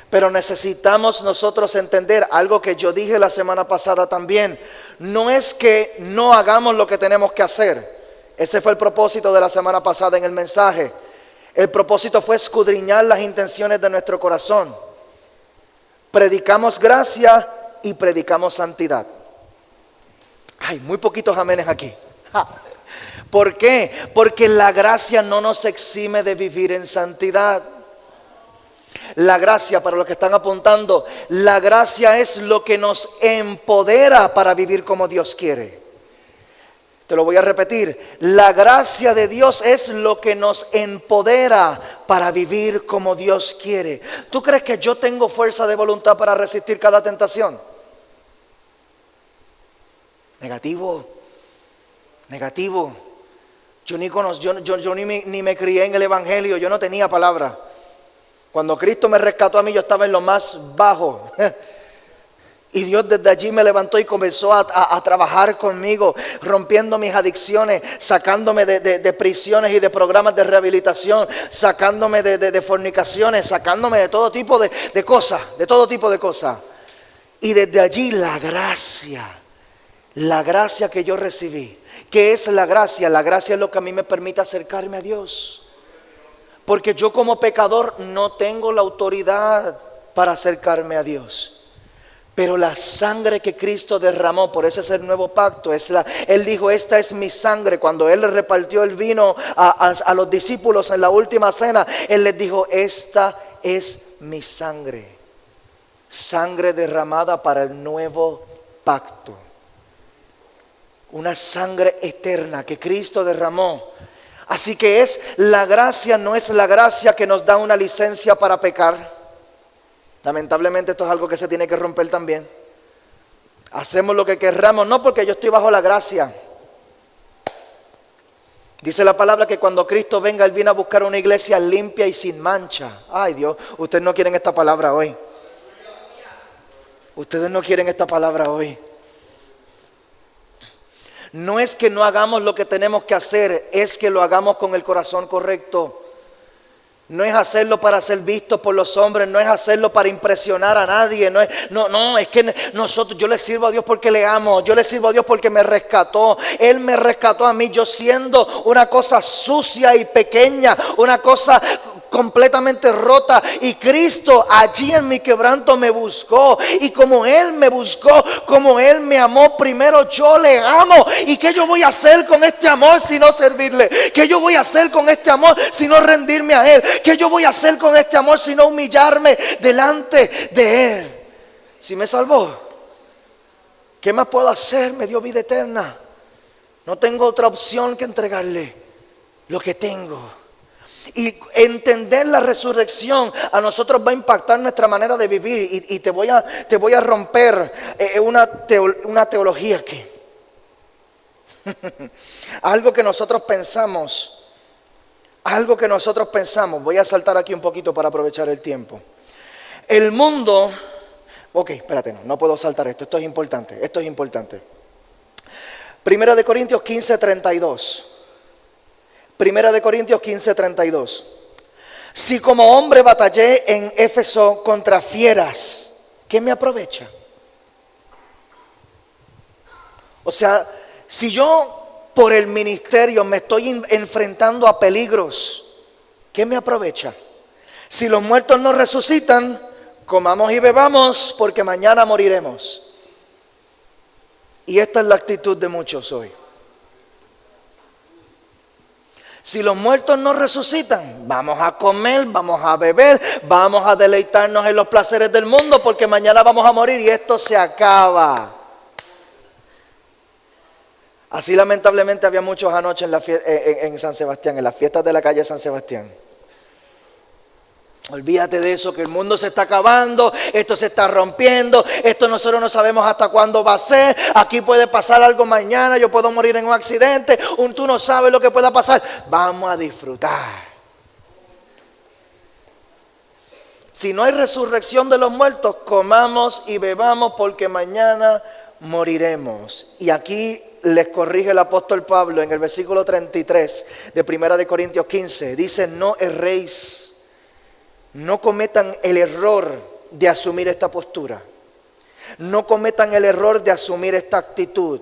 Pero necesitamos nosotros entender algo que yo dije la semana pasada también. No es que no hagamos lo que tenemos que hacer. Ese fue el propósito de la semana pasada en el mensaje. El propósito fue escudriñar las intenciones de nuestro corazón. Predicamos gracia y predicamos santidad. Hay muy poquitos amenes aquí. ¿Por qué? Porque la gracia no nos exime de vivir en santidad. La gracia, para los que están apuntando, la gracia es lo que nos empodera para vivir como Dios quiere. Te lo voy a repetir. La gracia de Dios es lo que nos empodera para vivir como Dios quiere. ¿Tú crees que yo tengo fuerza de voluntad para resistir cada tentación? Negativo. Yo ni me crié en el evangelio, yo no tenía palabra. Cuando Cristo me rescató a mí, yo estaba en lo más bajo. Y Dios desde allí me levantó y comenzó a trabajar conmigo, rompiendo mis adicciones, sacándome de prisiones y de programas de rehabilitación, sacándome de fornicaciones, sacándome de todo tipo de cosas, de todo tipo de cosas. Y desde allí la gracia que yo recibí. ¿Qué es la gracia? La gracia es lo que a mí me permite acercarme a Dios. Porque yo como pecador no tengo la autoridad para acercarme a Dios. Pero la sangre que Cristo derramó, por eso es el nuevo pacto. Él dijo, esta es mi sangre. Cuando Él le repartió el vino a los discípulos en la última cena, Él les dijo, esta es mi sangre. Sangre derramada para el nuevo pacto. Una sangre eterna que Cristo derramó. Así que la gracia no es la gracia que nos da una licencia para pecar. Lamentablemente esto es algo que se tiene que romper también. Hacemos lo que querramos, no porque yo estoy bajo la gracia. Dice la palabra que cuando Cristo venga, Él viene a buscar una iglesia limpia y sin mancha. Ay Dios, ustedes no quieren esta palabra hoy. Ustedes no quieren esta palabra hoy. No es que no hagamos lo que tenemos que hacer, es que lo hagamos con el corazón correcto. No es hacerlo para ser visto por los hombres, no es hacerlo para impresionar a nadie, es que yo le sirvo a Dios porque le amo, yo le sirvo a Dios porque me rescató. Él me rescató a mí, yo siendo una cosa sucia y pequeña, una cosa completamente rota, y Cristo allí en mi quebranto me buscó, y como Él me buscó, como Él me amó primero, yo le amo. ¿Y qué yo voy a hacer con este amor si no servirle? ¿Qué yo voy a hacer con este amor si no rendirme a Él? ¿Qué yo voy a hacer con este amor si no humillarme delante de Él? Si me salvó, ¿qué más puedo hacer? Me dio vida eterna. No tengo otra opción que entregarle lo que tengo. Y entender la resurrección a nosotros va a impactar nuestra manera de vivir. Y te voy a romper una teología aquí. Algo que nosotros pensamos. Voy a saltar aquí un poquito para aprovechar el tiempo. El mundo. Ok, espérate, no puedo saltar esto. Esto es importante. Primera de Corintios 15:32. Primera de Corintios 15:32. Si como hombre batallé en Éfeso contra fieras, ¿qué me aprovecha? O sea, si yo por el ministerio me estoy enfrentando a peligros, ¿qué me aprovecha? Si los muertos no resucitan, comamos y bebamos porque mañana moriremos. Y esta es la actitud de muchos hoy. Si los muertos no resucitan, vamos a comer, vamos a beber, vamos a deleitarnos en los placeres del mundo porque mañana vamos a morir y esto se acaba. Así lamentablemente había muchos anoche en San Sebastián, en las fiestas de la calle San Sebastián. Olvídate de eso, que el mundo se está acabando, esto se está rompiendo, esto nosotros no sabemos hasta cuándo va a ser, aquí puede pasar algo mañana, yo puedo morir en un accidente, tú no sabes lo que pueda pasar, vamos a disfrutar. Si no hay resurrección de los muertos, comamos y bebamos porque mañana moriremos. Y aquí les corrige el apóstol Pablo en el versículo 33 de 1 de Corintios 15, dice: no erréis. No cometan el error de asumir esta postura. No cometan el error de asumir esta actitud.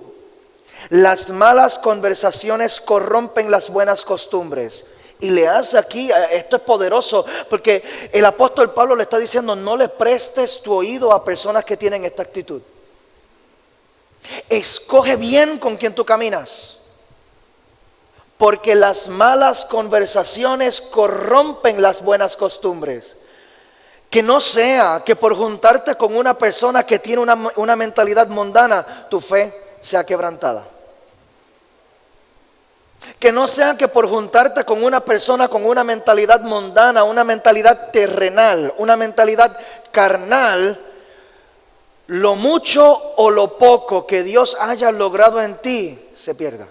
Las malas conversaciones corrompen las buenas costumbres. Y le hace aquí, esto es poderoso, porque el apóstol Pablo le está diciendo: no le prestes tu oído a personas que tienen esta actitud. Escoge bien con quien tú caminas. Porque las malas conversaciones corrompen las buenas costumbres. Que no sea que por juntarte con una persona que tiene una mentalidad mundana, tu fe sea quebrantada. Que no sea que por juntarte con una persona con una mentalidad mundana, una mentalidad terrenal, una mentalidad carnal, lo mucho o lo poco que Dios haya logrado en ti se pierda.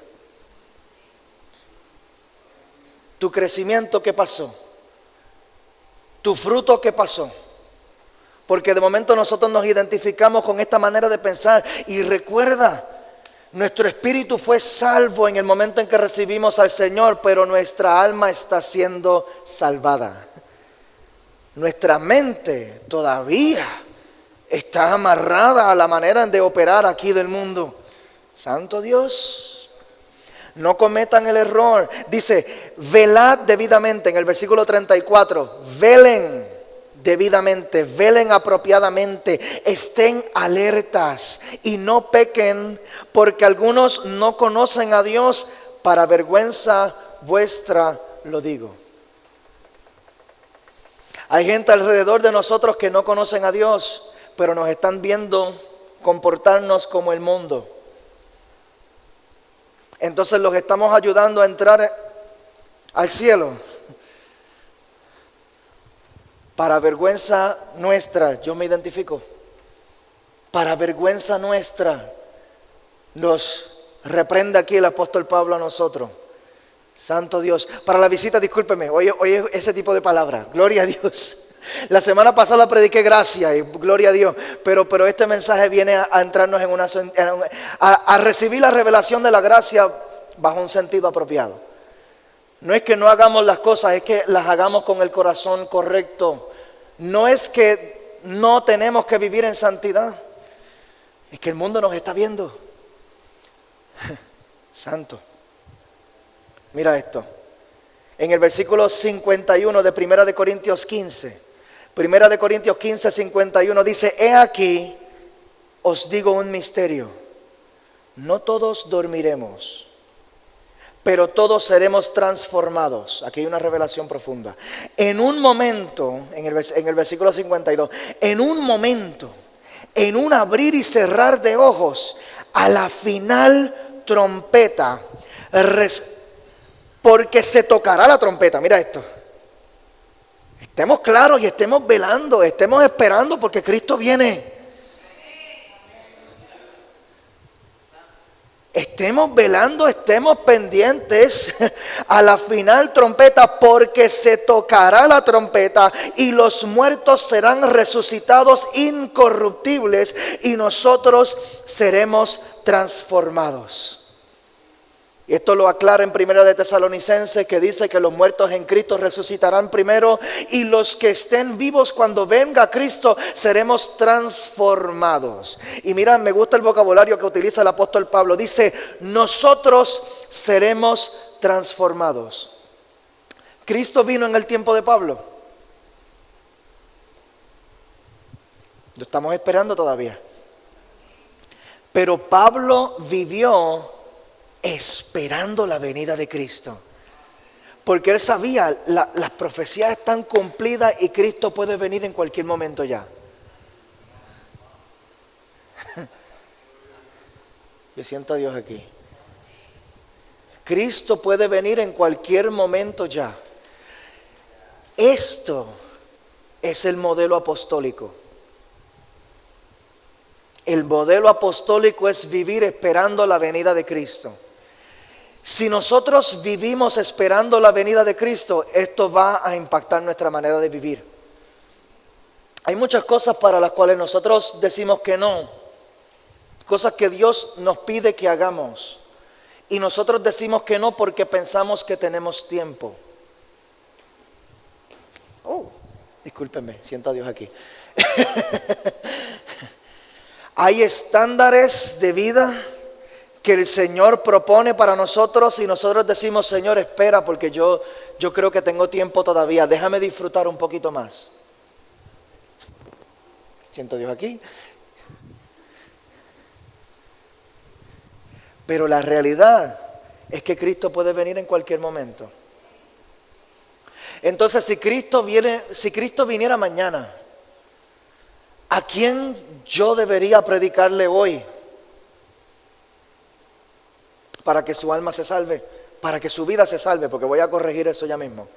Tu crecimiento, ¿qué pasó? Tu fruto, ¿qué pasó? Porque de momento nosotros nos identificamos con esta manera de pensar. Y recuerda, nuestro espíritu fue salvo en el momento en que recibimos al Señor, pero nuestra alma está siendo salvada. Nuestra mente todavía está amarrada a la manera de operar aquí del mundo. Santo Dios. No cometan el error. Dice: velad debidamente, en el versículo 34. Velen debidamente, velen apropiadamente, estén alertas y no pequen, porque algunos no conocen a Dios. Para vergüenza vuestra lo digo. Hay gente alrededor de nosotros que no conocen a Dios, pero nos están viendo comportarnos como el mundo. Entonces los estamos ayudando a entrar al cielo. Para vergüenza nuestra, yo me identifico. Para vergüenza nuestra, nos reprende aquí el apóstol Pablo a nosotros. Santo Dios. Para la visita, discúlpeme, oye ese tipo de palabras. Gloria a Dios. La semana pasada prediqué gracia y gloria a Dios, pero este mensaje viene a entrarnos a recibir la revelación de la gracia bajo un sentido apropiado. No es que no hagamos las cosas, es que las hagamos con el corazón correcto. No es que no tenemos que vivir en santidad, es que el mundo nos está viendo. Santo. Mira esto. En el versículo 51 de 1 de Corintios 15. 1 de Corintios 15, 51 dice: he aquí, os digo un misterio. No todos dormiremos, pero todos seremos transformados. Aquí hay una revelación profunda. En un momento, en el versículo 52, en un momento, en un abrir y cerrar de ojos, a la final trompeta, porque se tocará la trompeta. Mira esto. Estemos claros y estemos velando, estemos esperando porque Cristo viene. Estemos velando, estemos pendientes a la final trompeta, porque se tocará la trompeta y los muertos serán resucitados incorruptibles y nosotros seremos transformados. Esto lo aclara en Primera de Tesalonicenses, que dice que los muertos en Cristo resucitarán primero y los que estén vivos cuando venga Cristo seremos transformados. Y mira, me gusta el vocabulario que utiliza el apóstol Pablo. Dice, nosotros seremos transformados. Cristo vino en el tiempo de Pablo. Lo estamos esperando todavía. Pero Pablo vivió esperando la venida de Cristo, porque él sabía, las profecías están cumplidas y Cristo puede venir en cualquier momento ya. Yo siento a Dios aquí. Cristo puede venir en cualquier momento ya. Esto es el modelo apostólico. El modelo apostólico es vivir esperando la venida de Cristo. Si nosotros vivimos esperando la venida de Cristo, esto va a impactar nuestra manera de vivir. Hay muchas cosas para las cuales nosotros decimos que no. Cosas que Dios nos pide que hagamos. Y nosotros decimos que no porque pensamos que tenemos tiempo. Discúlpenme, siento a Dios aquí. Hay estándares de vida que el Señor propone para nosotros y nosotros decimos, Señor, espera porque yo creo que tengo tiempo todavía, déjame disfrutar un poquito más. Siento a Dios aquí. Pero la realidad es que Cristo puede venir en cualquier momento. Entonces, si Cristo viniera mañana, ¿a quién yo debería predicarle hoy? Para que su alma se salve, para que su vida se salve, porque voy a corregir eso ya mismo.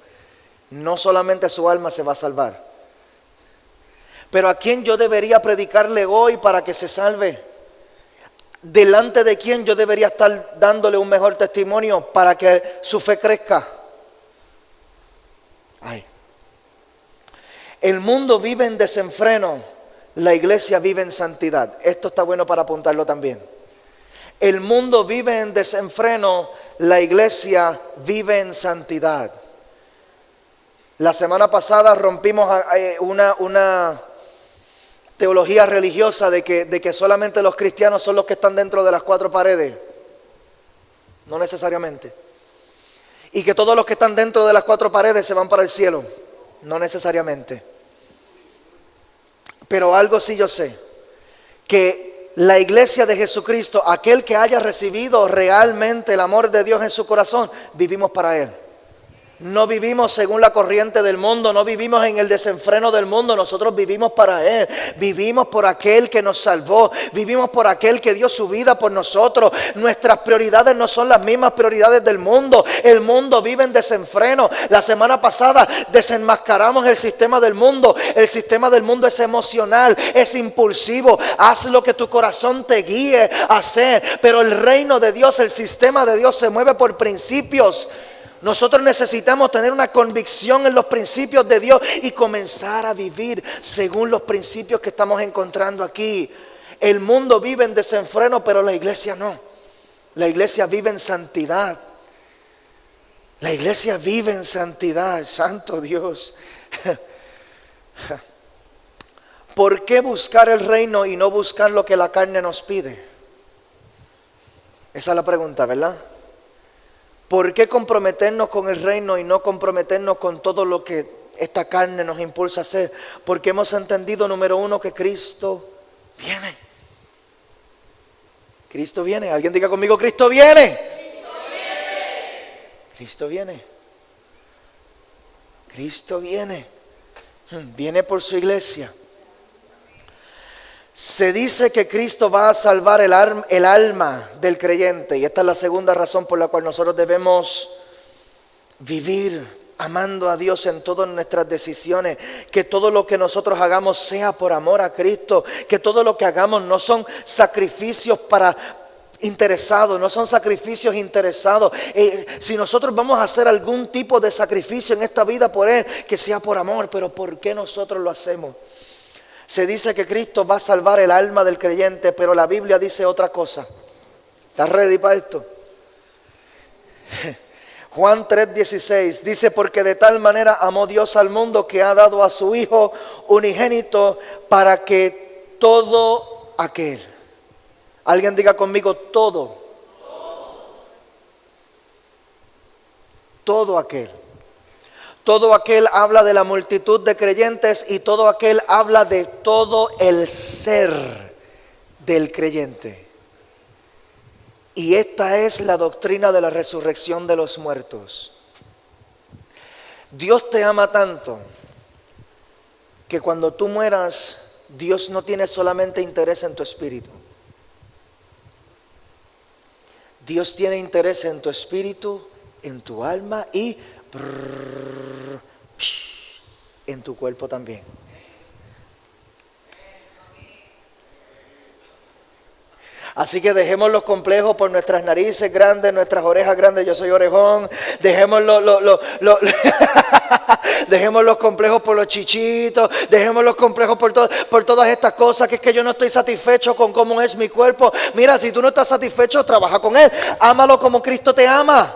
No solamente su alma se va a salvar, pero ¿a quién yo debería predicarle hoy para que se salve? ¿Delante de quién yo debería estar dándole un mejor testimonio para que su fe crezca? El mundo vive en desenfreno, la iglesia vive en santidad. Esto está bueno para apuntarlo también. El mundo vive en desenfreno, la iglesia vive en santidad. La semana pasada rompimos una teología religiosa de que solamente los cristianos son los que están dentro de las cuatro paredes. No necesariamente. Y que todos los que están dentro de las cuatro paredes se van para el cielo. No necesariamente. Pero algo sí yo sé, que la iglesia de Jesucristo, aquel que haya recibido realmente el amor de Dios en su corazón, vivimos para Él. No vivimos según la corriente del mundo, no vivimos en el desenfreno del mundo, nosotros vivimos para Él. Vivimos por aquel que nos salvó, vivimos por aquel que dio su vida por nosotros. Nuestras prioridades no son las mismas prioridades del mundo. El mundo vive en desenfreno. La semana pasada desenmascaramos el sistema del mundo. El sistema del mundo es emocional, es impulsivo. Haz lo que tu corazón te guíe a hacer. Pero el reino de Dios, el sistema de Dios se mueve por principios. Nosotros necesitamos tener una convicción en los principios de Dios y comenzar a vivir según los principios que estamos encontrando aquí. El mundo vive en desenfreno, pero la iglesia no. La iglesia vive en santidad. La iglesia vive en santidad, santo Dios. ¿Por qué buscar el reino y no buscar lo que la carne nos pide? Esa es la pregunta, ¿verdad? ¿Por qué comprometernos con el reino y no comprometernos con todo lo que esta carne nos impulsa a hacer? Porque hemos entendido, número uno, que Cristo viene. Cristo viene. Alguien diga conmigo, Cristo viene. Cristo viene. Cristo viene. Cristo viene. Viene por su iglesia. Se dice que Cristo va a salvar el alma del creyente, y esta es la segunda razón por la cual nosotros debemos vivir amando a Dios en todas nuestras decisiones, que todo lo que nosotros hagamos sea por amor a Cristo, que todo lo que hagamos no son sacrificios interesados, no son sacrificios interesados. Si nosotros vamos a hacer algún tipo de sacrificio en esta vida por Él, que sea por amor, pero ¿por qué nosotros lo hacemos? Se dice que Cristo va a salvar el alma del creyente, pero la Biblia dice otra cosa. ¿Estás ready para esto? Juan 3:16 dice, porque de tal manera amó Dios al mundo que ha dado a su Hijo unigénito para que todo aquel, alguien diga conmigo todo aquel. Todo aquel habla de la multitud de creyentes y todo aquel habla de todo el ser del creyente. Y esta es la doctrina de la resurrección de los muertos. Dios te ama tanto que cuando tú mueras, Dios no tiene solamente interés en tu espíritu. Dios tiene interés en tu espíritu, en tu alma y en tu cuerpo también. Así que dejemos los complejos por nuestras narices grandes, nuestras orejas grandes. Yo soy orejón. Dejemos dejemos los complejos por los chichitos. Dejemos los complejos por todas estas cosas. Que es que yo no estoy satisfecho con cómo es mi cuerpo. Mira, si tú no estás satisfecho, trabaja con Él. Ámalo como Cristo te ama.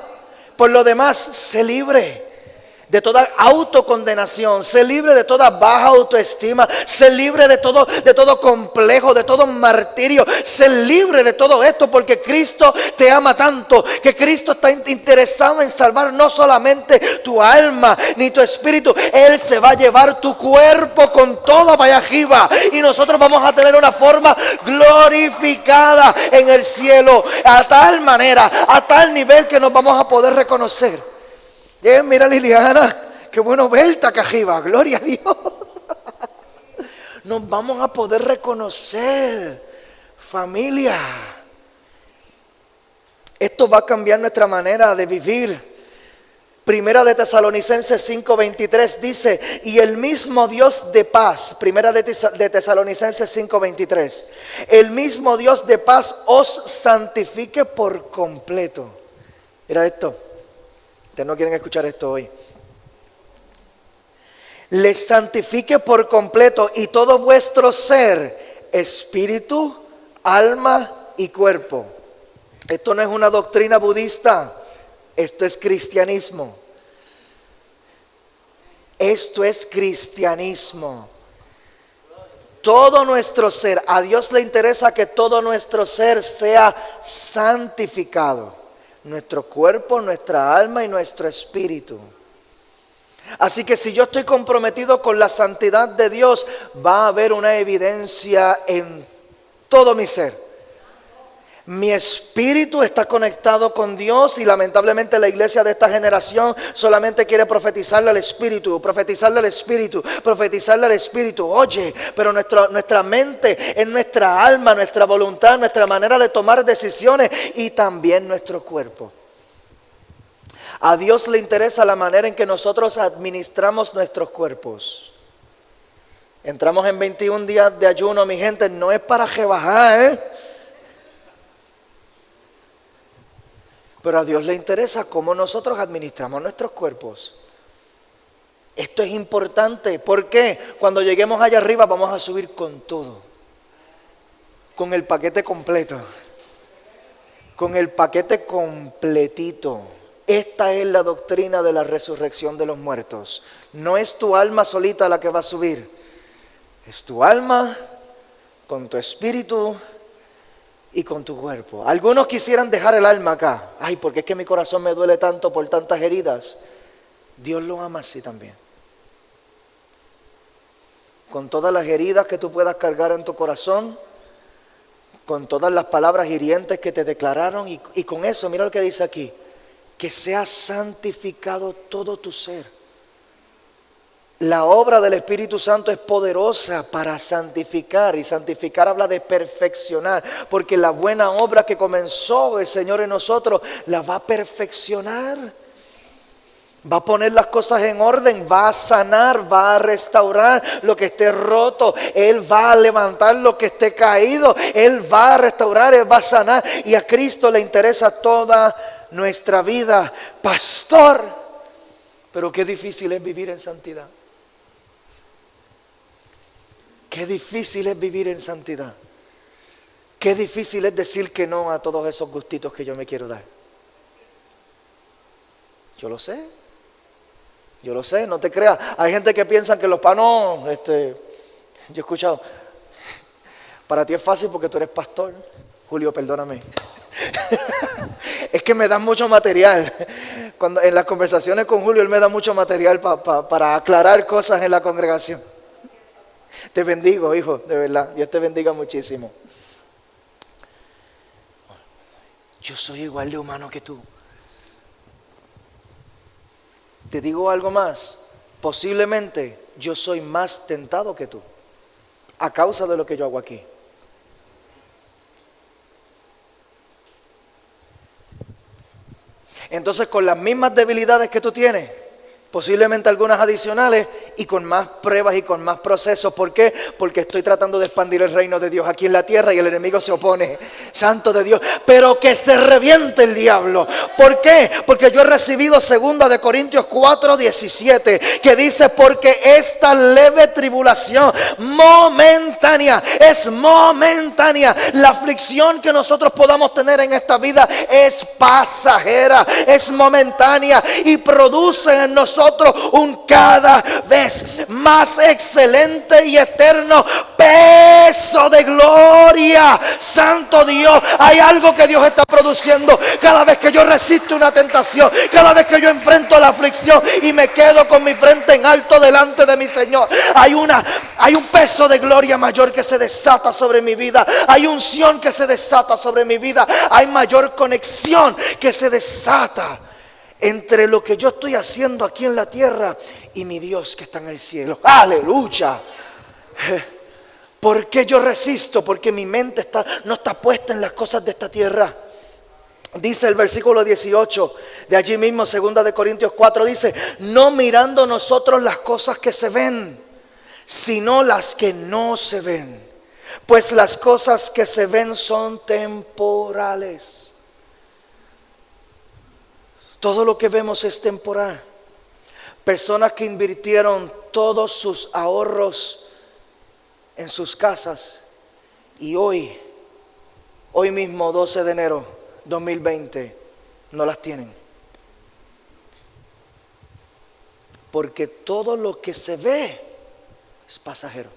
Por lo demás, sé libre de toda autocondenación, sé libre de toda baja autoestima, sé libre de todo complejo, de todo martirio, sé libre de todo esto porque Cristo te ama tanto, que Cristo está interesado en salvar no solamente tu alma ni tu espíritu, Él se va a llevar tu cuerpo con toda vayajiva y nosotros vamos a tener una forma glorificada en el cielo, a tal manera, a tal nivel que nos vamos a poder reconocer. Mira Liliana, qué bueno verte acá arriba, gloria a Dios. Nos vamos a poder reconocer, familia. Esto va a cambiar nuestra manera de vivir. Primera de Tesalonicenses 5:23 dice, y el mismo Dios de paz, Primera de Tesalonicenses 5:23, el mismo Dios de paz os santifique por completo. Mira esto. Ustedes no quieren escuchar esto hoy. Les santifique por completo y todo vuestro ser, espíritu, alma y cuerpo. Esto no es una doctrina budista, esto es cristianismo. Esto es cristianismo. Todo nuestro ser, a Dios le interesa que todo nuestro ser sea santificado. Nuestro cuerpo, nuestra alma y nuestro espíritu. Así que si yo estoy comprometido con la santidad de Dios, va a haber una evidencia en todo mi ser. Mi espíritu está conectado con Dios y lamentablemente la iglesia de esta generación solamente quiere profetizarle al espíritu, profetizarle al espíritu, profetizarle al espíritu. Oye, pero nuestra mente es nuestra alma, nuestra voluntad, nuestra manera de tomar decisiones y también nuestro cuerpo. A Dios le interesa la manera en que nosotros administramos nuestros cuerpos. Entramos en 21 días de ayuno, mi gente, no es para rebajar, pero a Dios le interesa cómo nosotros administramos nuestros cuerpos. Esto es importante. ¿Por qué? Cuando lleguemos allá arriba vamos a subir con todo. Con el paquete completo. Con el paquete completito. Esta es la doctrina de la resurrección de los muertos. No es tu alma solita la que va a subir. Es tu alma con tu espíritu y con tu cuerpo. Algunos quisieran dejar el alma acá. Ay, porque es que mi corazón me duele tanto por tantas heridas. Dios lo ama así también. Con todas las heridas que tú puedas cargar en tu corazón, con todas las palabras hirientes que te declararon y con eso, mira lo que dice aquí, que sea santificado todo tu ser. La obra del Espíritu Santo es poderosa para santificar, y santificar habla de perfeccionar, porque la buena obra que comenzó el Señor en nosotros la va a perfeccionar. Va a poner las cosas en orden, va a sanar, va a restaurar lo que esté roto. Él va a levantar lo que esté caído. Él va a restaurar, Él va a sanar. Y a Cristo le interesa toda nuestra vida. Pastor, pero qué difícil es vivir en santidad. Qué difícil es vivir en santidad. Qué difícil es decir que no a todos esos gustitos que yo me quiero dar. Yo lo sé. Yo lo sé, no te creas. Hay gente que piensa que los panos, yo he escuchado, para ti es fácil porque tú eres pastor. Julio, perdóname. Es que me dan mucho material. Cuando en las conversaciones con Julio, él me da mucho material para aclarar cosas en la congregación. Te bendigo, hijo, de verdad. Dios te bendiga muchísimo. Yo soy igual de humano que tú. Te digo algo más. Posiblemente yo soy más tentado que tú, a causa de lo que yo hago aquí. Entonces, con las mismas debilidades que tú tienes, posiblemente algunas adicionales y con más pruebas y con más procesos. ¿Por qué? Porque estoy tratando de expandir el reino de Dios aquí en la tierra y el enemigo se opone. Santo de Dios. Pero que se reviente el diablo. ¿Por qué? Porque yo he recibido 2 Corintios 4:17 que dice: porque esta leve tribulación momentánea, es momentánea. La aflicción que nosotros podamos tener en esta vida es pasajera, es momentánea y produce en nosotros un cada vez más excelente y eterno peso de gloria. Santo Dios, hay algo que Dios está produciendo cada vez que yo resisto una tentación, cada vez que yo enfrento la aflicción y me quedo con mi frente en alto delante de mi Señor. Hay un peso de gloria mayor que se desata sobre mi vida, hay unción que se desata sobre mi vida, hay mayor conexión que se desata entre lo que yo estoy haciendo aquí en la tierra y mi Dios que está en el cielo. ¡Aleluya! ¿Por qué yo resisto? Porque mi mente no está puesta en las cosas de esta tierra. Dice el versículo 18 de allí mismo, 2 Corintios 4, dice: no mirando nosotros las cosas que se ven, sino las que no se ven. Pues las cosas que se ven son temporales. Todo lo que vemos es temporal. Personas que invirtieron todos sus ahorros en sus casas y hoy mismo 12 de enero 2020 no las tienen. Porque todo lo que se ve es pasajero.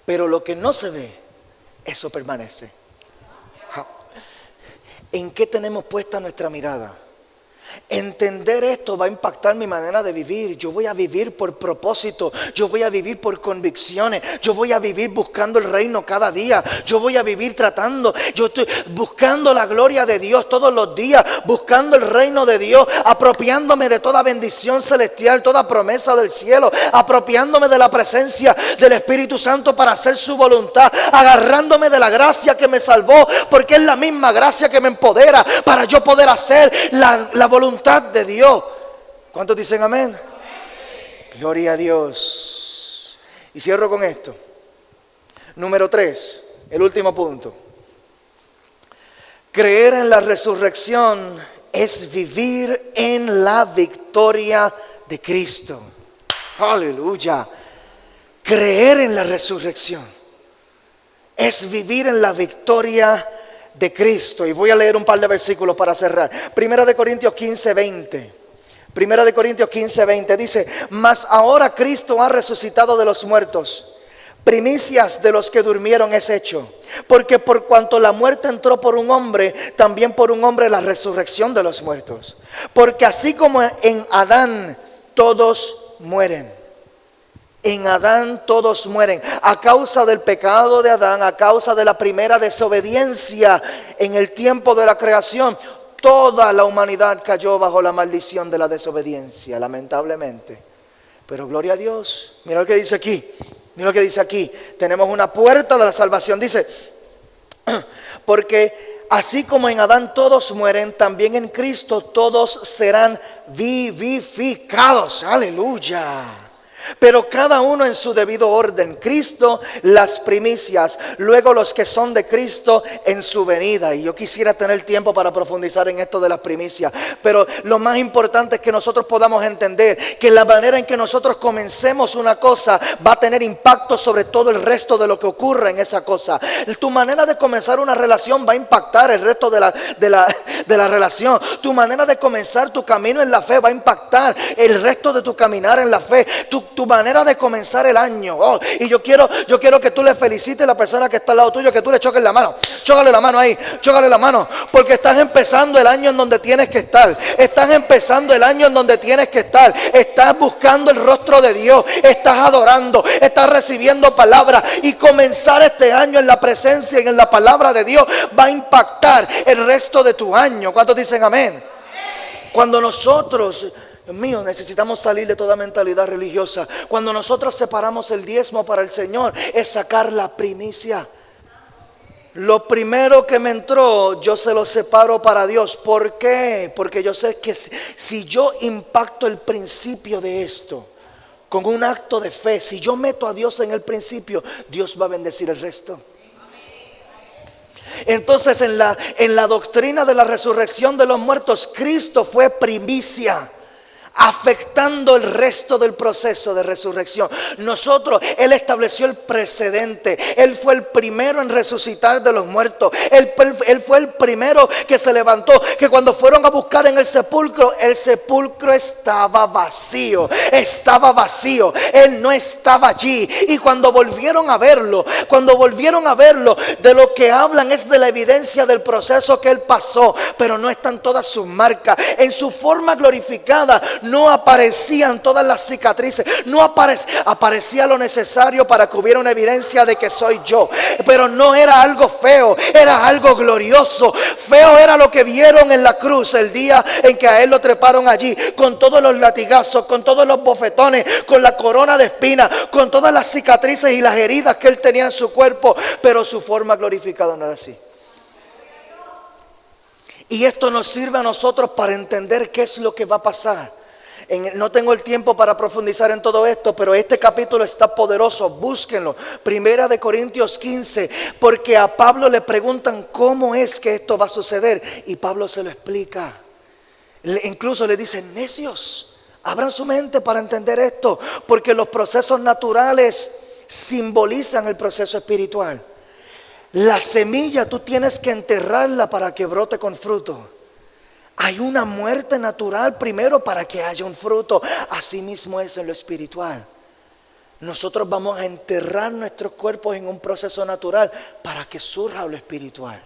Pero lo que no se ve, eso permanece. ¿En qué tenemos puesta nuestra mirada? Entender esto va a impactar mi manera de vivir. Yo voy a vivir por propósito. Yo voy a vivir por convicciones. Yo voy a vivir buscando el reino cada día. Yo voy a vivir tratando. Yo estoy buscando la gloria de Dios todos los días. Buscando el reino de Dios. Apropiándome de toda bendición celestial. Toda promesa del cielo. Apropiándome de la presencia del Espíritu Santo para hacer su voluntad. Agarrándome de la gracia que me salvó. Porque es la misma gracia que me empodera para yo poder hacer la voluntad de Dios. ¿Cuántos dicen amén? Amén. Gloria a Dios. Y cierro con esto. Número 3, el último punto. Creer en la resurrección es vivir en la victoria de Cristo. Aleluya. Creer en la resurrección es vivir en la victoria de Cristo. Y voy a leer un par de versículos para cerrar. 1 Corintios 15:20. 1 Corintios 15:20 dice: mas ahora Cristo ha resucitado de los muertos, primicias de los que durmieron es hecho. Porque por cuanto la muerte entró por un hombre, también por un hombre la resurrección de los muertos. Porque así como en Adán todos mueren, en Adán todos mueren. A causa del pecado de Adán, a causa de la primera desobediencia en el tiempo de la creación, toda la humanidad cayó bajo la maldición de la desobediencia, lamentablemente. Pero gloria a Dios. Mira lo que dice aquí. Mira lo que dice aquí. Tenemos una puerta de la salvación. Dice: porque así como en Adán todos mueren, también en Cristo todos serán vivificados. Aleluya. Pero cada uno en su debido orden. Cristo las primicias, luego los que son de Cristo en su venida. Y yo quisiera tener tiempo para profundizar en esto de las primicias, pero lo más importante es que nosotros podamos entender que la manera en que nosotros comencemos una cosa va a tener impacto sobre todo el resto de lo que ocurra en esa cosa. Tu manera de comenzar una relación va a impactar el resto de de la relación. Tu manera de comenzar tu camino en la fe va a impactar el resto de tu caminar en la fe. Tu manera de comenzar el año. Y yo quiero que tú le felicites a la persona que está al lado tuyo, que tú le choques la mano. Chócale la mano ahí, chócale la mano. Porque estás empezando el año en donde tienes que estar. Estás empezando el año en donde tienes que estar. Estás buscando el rostro de Dios. Estás adorando. Estás recibiendo palabra. Y comenzar este año en la presencia y en la palabra de Dios va a impactar el resto de tu año. ¿Cuántos dicen amén? Cuando nosotros, Dios mío, necesitamos salir de toda mentalidad religiosa. Cuando nosotros separamos el diezmo para el Señor, es sacar la primicia. Lo primero que me entró, yo se lo separo para Dios. ¿Por qué? Porque yo sé que si yo impacto el principio de esto con un acto de fe, si yo meto a Dios en el principio, Dios va a bendecir el resto. Entonces en la doctrina de la resurrección de los muertos, Cristo fue primicia, afectando el resto del proceso de resurrección. Él estableció el precedente. Él fue el primero en resucitar de los muertos. Él fue el primero que se levantó. Que cuando fueron a buscar en el sepulcro estaba vacío. Estaba vacío. Él no estaba allí. Y cuando volvieron a verlo, de lo que hablan es de la evidencia del proceso que él pasó. Pero no están todas sus marcas. En su forma glorificada no aparecían todas las cicatrices, no aparecía lo necesario para que hubiera una evidencia de que soy yo. Pero no era algo feo, era algo glorioso. Feo era lo que vieron en la cruz el día en que a él lo treparon allí, con todos los latigazos, con todos los bofetones, con la corona de espinas, con todas las cicatrices y las heridas que él tenía en su cuerpo. Pero su forma glorificada no era así. Y esto nos sirve a nosotros para entender qué es lo que va a pasar. No tengo el tiempo para profundizar en todo esto, pero este capítulo está poderoso. Búsquenlo. Primera de Corintios 15, porque a Pablo le preguntan cómo es que esto va a suceder, y Pablo se lo explica. Incluso le dicen: necios, abran su mente para entender esto, porque los procesos naturales simbolizan el proceso espiritual. La semilla tú tienes que enterrarla para que brote con fruto. Hay una muerte natural primero para que haya un fruto. Así mismo es en lo espiritual. Nosotros vamos a enterrar nuestros cuerpos en un proceso natural para que surja lo espiritual.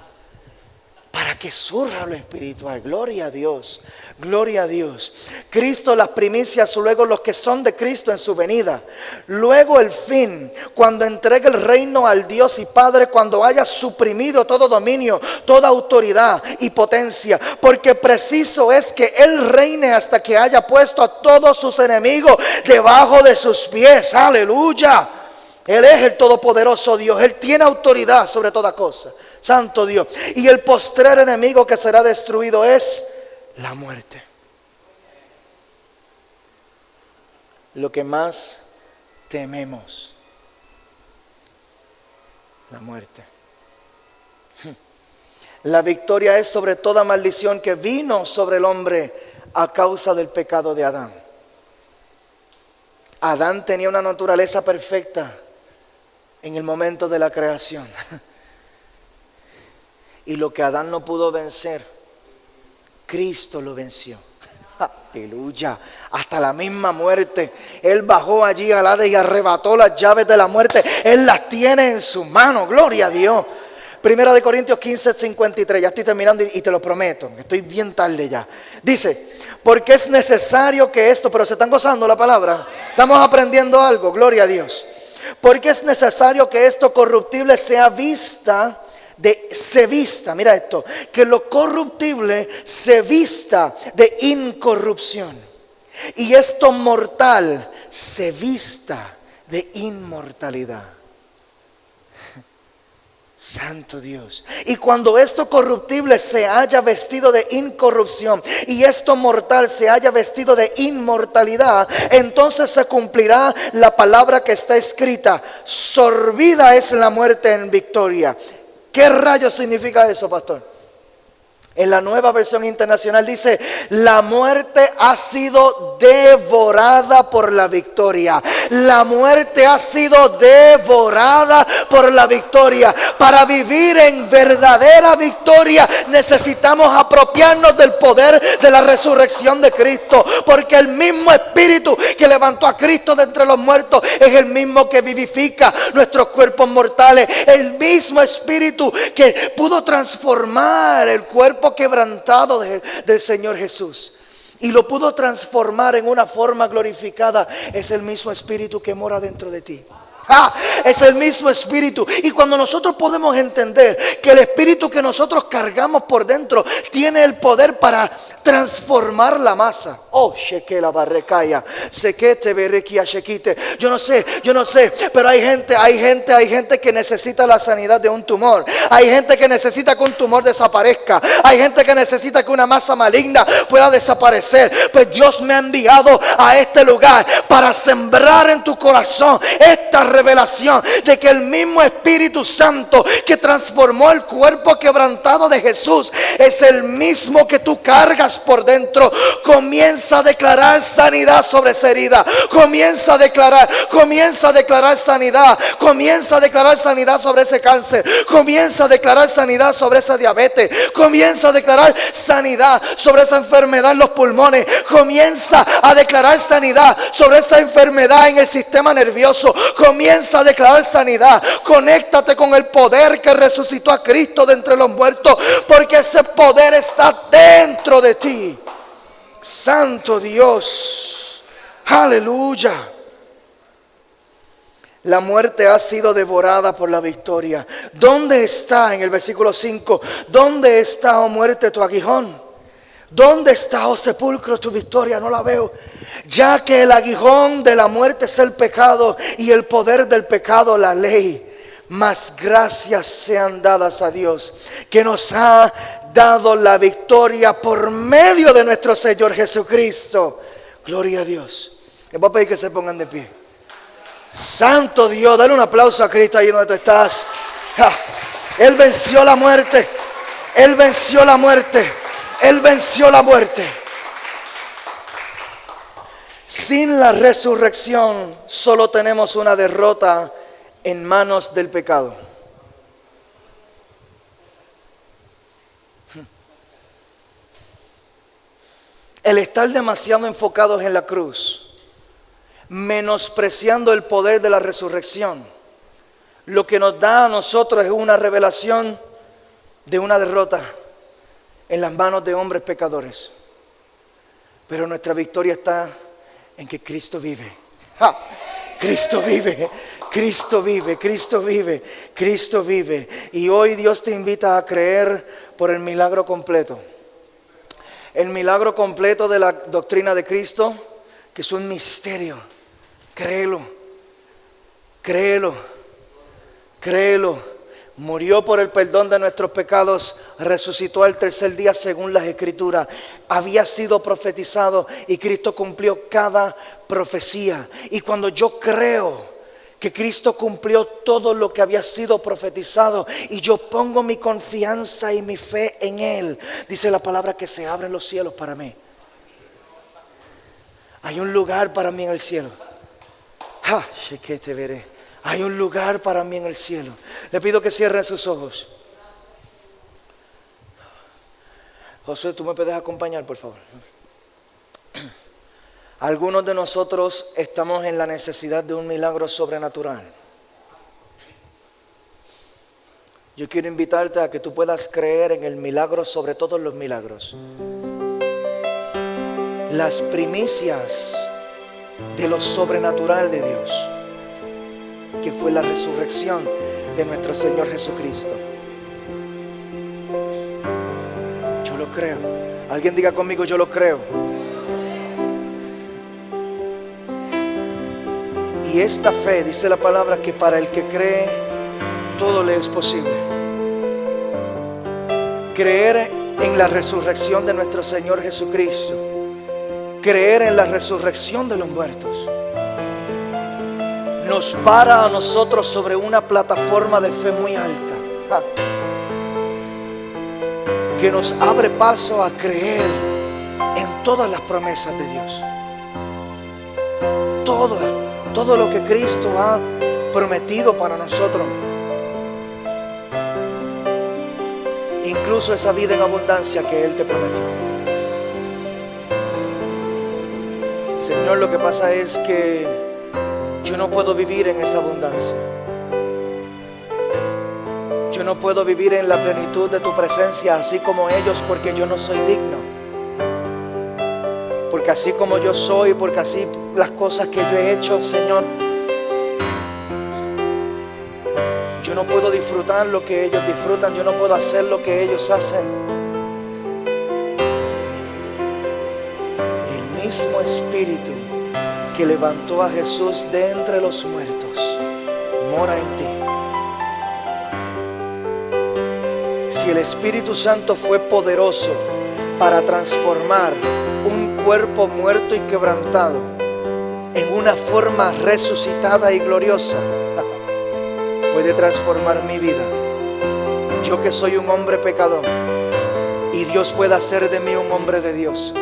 Para que surja lo espiritual. Gloria a Dios. Gloria a Dios. Cristo las primicias, luego los que son de Cristo en su venida. Luego el fin, cuando entregue el reino al Dios y Padre, cuando haya suprimido todo dominio, toda autoridad y potencia. Porque preciso es que Él reine hasta que haya puesto a todos sus enemigos debajo de sus pies. Aleluya. Él es el todopoderoso Dios. Él tiene autoridad sobre toda cosa. Santo Dios. Y el postrer enemigo que será destruido es la muerte. Lo que más tememos, la muerte. La victoria es sobre toda maldición que vino sobre el hombre a causa del pecado de Adán. Adán tenía una naturaleza perfecta en el momento de la creación. Y lo que Adán no pudo vencer, Cristo lo venció. Aleluya. Hasta la misma muerte. Él bajó allí al Hades y arrebató las llaves de la muerte. Él las tiene en su mano. Gloria a Dios. Primera de Corintios 15, 53. Ya estoy terminando y te lo prometo. Estoy bien tarde ya. Dice: porque es necesario que esto, pero se están gozando la palabra. Estamos aprendiendo algo. Gloria a Dios. Porque es necesario que esto corruptible se vista, mira esto, que lo corruptible se vista de incorrupción y esto mortal se vista de inmortalidad. Santo Dios. Y cuando esto corruptible se haya vestido de incorrupción y esto mortal se haya vestido de inmortalidad, entonces se cumplirá la palabra que está escrita: sorbida es la muerte en victoria. ¿Qué rayos significa eso, pastor? En la Nueva Versión Internacional dice: la muerte ha sido devorada por la victoria. La muerte ha sido devorada por la victoria. Para vivir en verdadera victoria necesitamos apropiarnos del poder de la resurrección de Cristo, porque el mismo Espíritu que levantó a Cristo de entre los muertos es el mismo que vivifica nuestros cuerpos mortales. El mismo Espíritu que pudo transformar el cuerpo quebrantado del Señor Jesús y lo pudo transformar en una forma glorificada, es el mismo Espíritu que mora dentro de ti. Es el mismo Espíritu. Y cuando nosotros podemos entender que el Espíritu que nosotros cargamos por dentro tiene el poder para transformar la masa. Oh, shekela barrekaya, sekete berekia shekite. Yo no sé, pero hay gente que necesita la sanidad de un tumor. Hay gente que necesita que un tumor desaparezca. Hay gente que necesita que una masa maligna pueda desaparecer. Pues Dios me ha enviado a este lugar para sembrar en tu corazón esta revelación de que el mismo Espíritu Santo que transformó el cuerpo quebrantado de Jesús es el mismo que tú cargas por dentro. Comienza a declarar sanidad sobre esa herida. Comienza a declarar sanidad. Comienza a declarar sanidad sobre ese cáncer. Comienza a declarar sanidad sobre esa diabetes. Comienza a declarar sanidad sobre esa enfermedad en los pulmones. Comienza a declarar sanidad sobre esa enfermedad en el sistema nervioso. Comienza a declarar sanidad. Conéctate con el poder que resucitó a Cristo de entre los muertos, porque ese poder está dentro de ti. Santo Dios, aleluya. La muerte ha sido devorada por la victoria. ¿Dónde está, en el versículo 5, dónde está, oh muerte, tu aguijón? ¿Dónde está, oh sepulcro, tu victoria? No la veo. Ya que el aguijón de la muerte es el pecado y el poder del pecado la ley. Mas gracias sean dadas a Dios, que nos ha dado la victoria por medio de nuestro Señor Jesucristo. Gloria a Dios. Les voy a pedir que se pongan de pie. Santo Dios, dale un aplauso a Cristo ahí donde tú estás. Él venció la muerte. Él venció la muerte. Él venció la muerte. Sin la resurrección solo tenemos una derrota en manos del pecado. El estar demasiado enfocados en la cruz, menospreciando el poder de la resurrección, lo que nos da a nosotros es una revelación de una derrota en las manos de hombres pecadores. Pero nuestra victoria está en que Cristo vive. Cristo vive. Cristo vive, Cristo vive, Cristo vive. Y hoy Dios te invita a creer por el milagro completo. El milagro completo de la doctrina de Cristo, que es un misterio. Créelo, créelo, créelo. Murió por el perdón de nuestros pecados, resucitó al tercer día según las Escrituras. Había sido profetizado y Cristo cumplió cada profecía. Y cuando yo creo que Cristo cumplió todo lo que había sido profetizado y yo pongo mi confianza y mi fe en Él, dice la palabra que se abren los cielos para mí. Hay un lugar para mí en el cielo. Que te veré. Hay un lugar para mí en el cielo. Le pido que cierren sus ojos. Josué, ¿tú me puedes acompañar, por favor? Algunos de nosotros estamos en la necesidad de un milagro sobrenatural. Yo quiero invitarte a que tú puedas creer en el milagro sobre todos los milagros. Las primicias de lo sobrenatural de Dios, que fue la resurrección de nuestro Señor Jesucristo. Yo lo creo. Alguien diga conmigo, yo lo creo. Y esta fe, dice la palabra, que para el que cree, todo le es posible. Creer en la resurrección de nuestro Señor Jesucristo. Creer en la resurrección de los muertos. Nos para a nosotros sobre una plataforma de fe muy alta. Que nos abre paso a creer en todas las promesas de Dios. todo lo que Cristo ha prometido para nosotros. Incluso esa vida en abundancia que Él te prometió. Señor, lo que pasa es que yo no puedo vivir en esa abundancia. Yo no puedo vivir en la plenitud de tu presencia así como ellos, porque yo no soy digno. Porque así como yo soy, porque así las cosas que yo he hecho, Señor, yo no puedo disfrutar lo que ellos disfrutan. Yo no puedo hacer lo que ellos hacen. El mismo Espíritu que levantó a Jesús de entre los muertos mora en ti. Si el Espíritu Santo fue poderoso para transformar un cuerpo muerto y quebrantado en una forma resucitada y gloriosa, puede transformar mi vida. Yo que soy un hombre pecador, y Dios puede hacer de mí un hombre de Dios.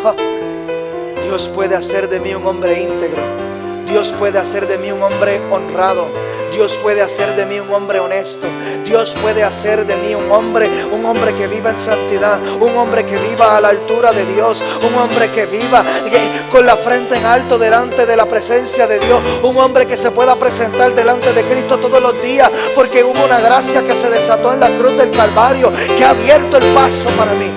Dios puede hacer de mí un hombre íntegro. Dios puede hacer de mí un hombre honrado. Dios puede hacer de mí un hombre honesto. Dios puede hacer de mí un hombre que viva en santidad, un hombre que viva a la altura de Dios, un hombre que viva con la frente en alto delante de la presencia de Dios, un hombre que se pueda presentar delante de Cristo todos los días, porque hubo una gracia que se desató en la cruz del Calvario, que ha abierto el paso para mí.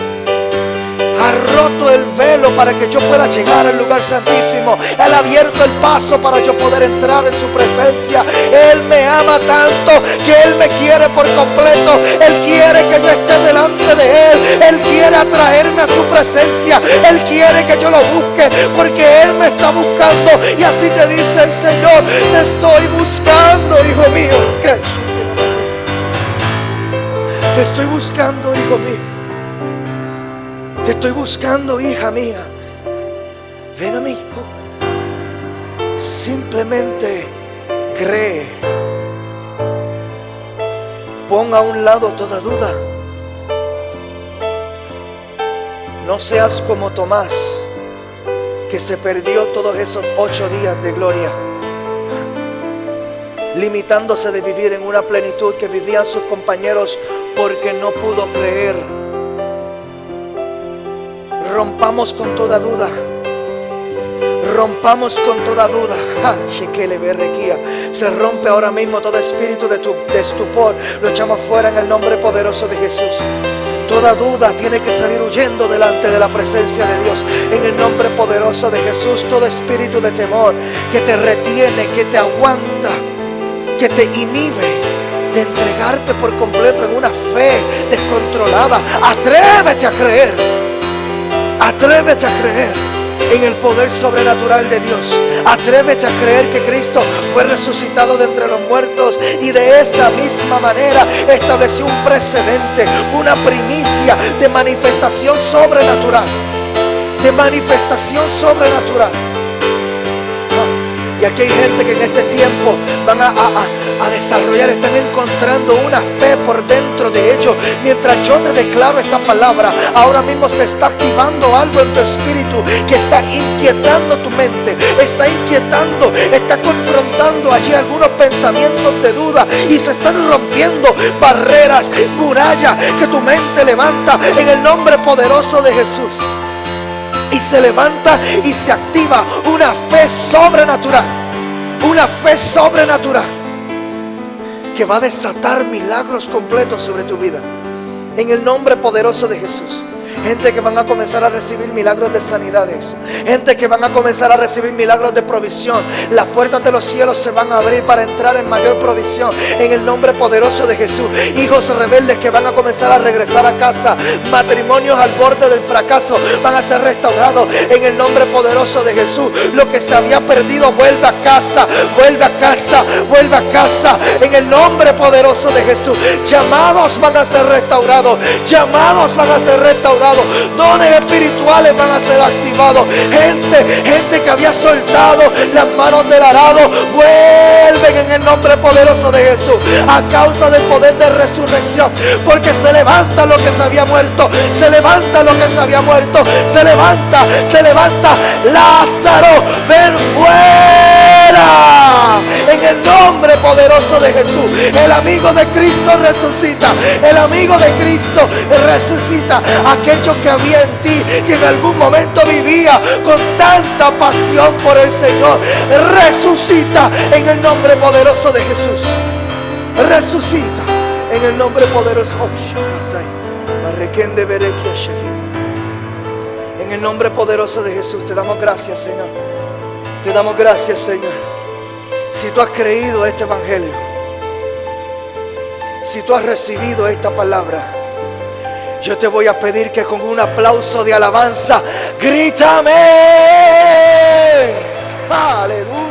Ha roto el velo para que yo pueda llegar al lugar santísimo. Él ha abierto el paso para yo poder entrar en su presencia. Él me ama tanto que Él me quiere por completo. Él quiere que yo esté delante de Él. Él quiere atraerme a su presencia. Él quiere que yo lo busque, porque Él me está buscando. Y así te dice el Señor: te estoy buscando, hijo mío. Te estoy buscando, hijo mío. Te estoy buscando, hija mía. Ven a mí. Simplemente cree. Pon a un lado toda duda. No seas como Tomás, que se perdió todos esos 8 días de gloria, limitándose de vivir en una plenitud que vivían sus compañeros, porque no pudo creer. Rompamos con toda duda. Rompamos con toda duda. Se rompe ahora mismo todo espíritu de estupor. Lo echamos fuera en el nombre poderoso de Jesús. Toda duda tiene que salir huyendo delante de la presencia de Dios. En el nombre poderoso de Jesús, todo espíritu de temor que te retiene, que te aguanta, que te inhibe de entregarte por completo en una fe descontrolada. Atrévete a creer. Atrévete a creer en el poder sobrenatural de Dios. Atrévete a creer que Cristo fue resucitado de entre los muertos, y de esa misma manera estableció un precedente, una primicia de manifestación sobrenatural. De manifestación sobrenatural. Y aquí hay gente que en este tiempo van a desarrollar, están encontrando una fe por dentro de ellos. Mientras yo te declaro esta palabra, ahora mismo se está activando algo en tu espíritu que está inquietando tu mente, está inquietando, está confrontando allí algunos pensamientos de duda, y se están rompiendo barreras, murallas que tu mente levanta en el nombre poderoso de Jesús. Y se levanta y se activa una fe sobrenatural. Una fe sobrenatural que va a desatar milagros completos sobre tu vida. En el nombre poderoso de Jesús. Gente que van a comenzar a recibir milagros de sanidades. Gente que van a comenzar a recibir milagros de provisión. Las puertas de los cielos se van a abrir para entrar en mayor provisión. En el nombre poderoso de Jesús. Hijos rebeldes que van a comenzar a regresar a casa. Matrimonios al borde del fracaso van a ser restaurados. En el nombre poderoso de Jesús. Lo que se había perdido vuelve a casa. Vuelve a casa. Vuelve a casa. En el nombre poderoso de Jesús. Llamados van a ser restaurados. Llamados van a ser restaurados. Dones espirituales van a ser activados. Gente que había soltado las manos del arado, vuelven en el nombre poderoso de Jesús, a causa del poder de resurrección. Porque se levanta lo que se había muerto. Se levanta lo que se había muerto. Se levanta. Lázaro, ven fuera. fuera. En el nombre poderoso de Jesús. El amigo de Cristo resucita. El amigo de Cristo resucita. Aquello que había en ti, que en algún momento vivía con tanta pasión por el Señor, resucita en el nombre poderoso de Jesús. Resucita en el nombre poderoso. En el nombre poderoso de Jesús te damos gracias, Señor. Te damos gracias, Señor. Si tú has creído este evangelio, si tú has recibido esta palabra, yo te voy a pedir que con un aplauso de alabanza, grítame. Aleluya.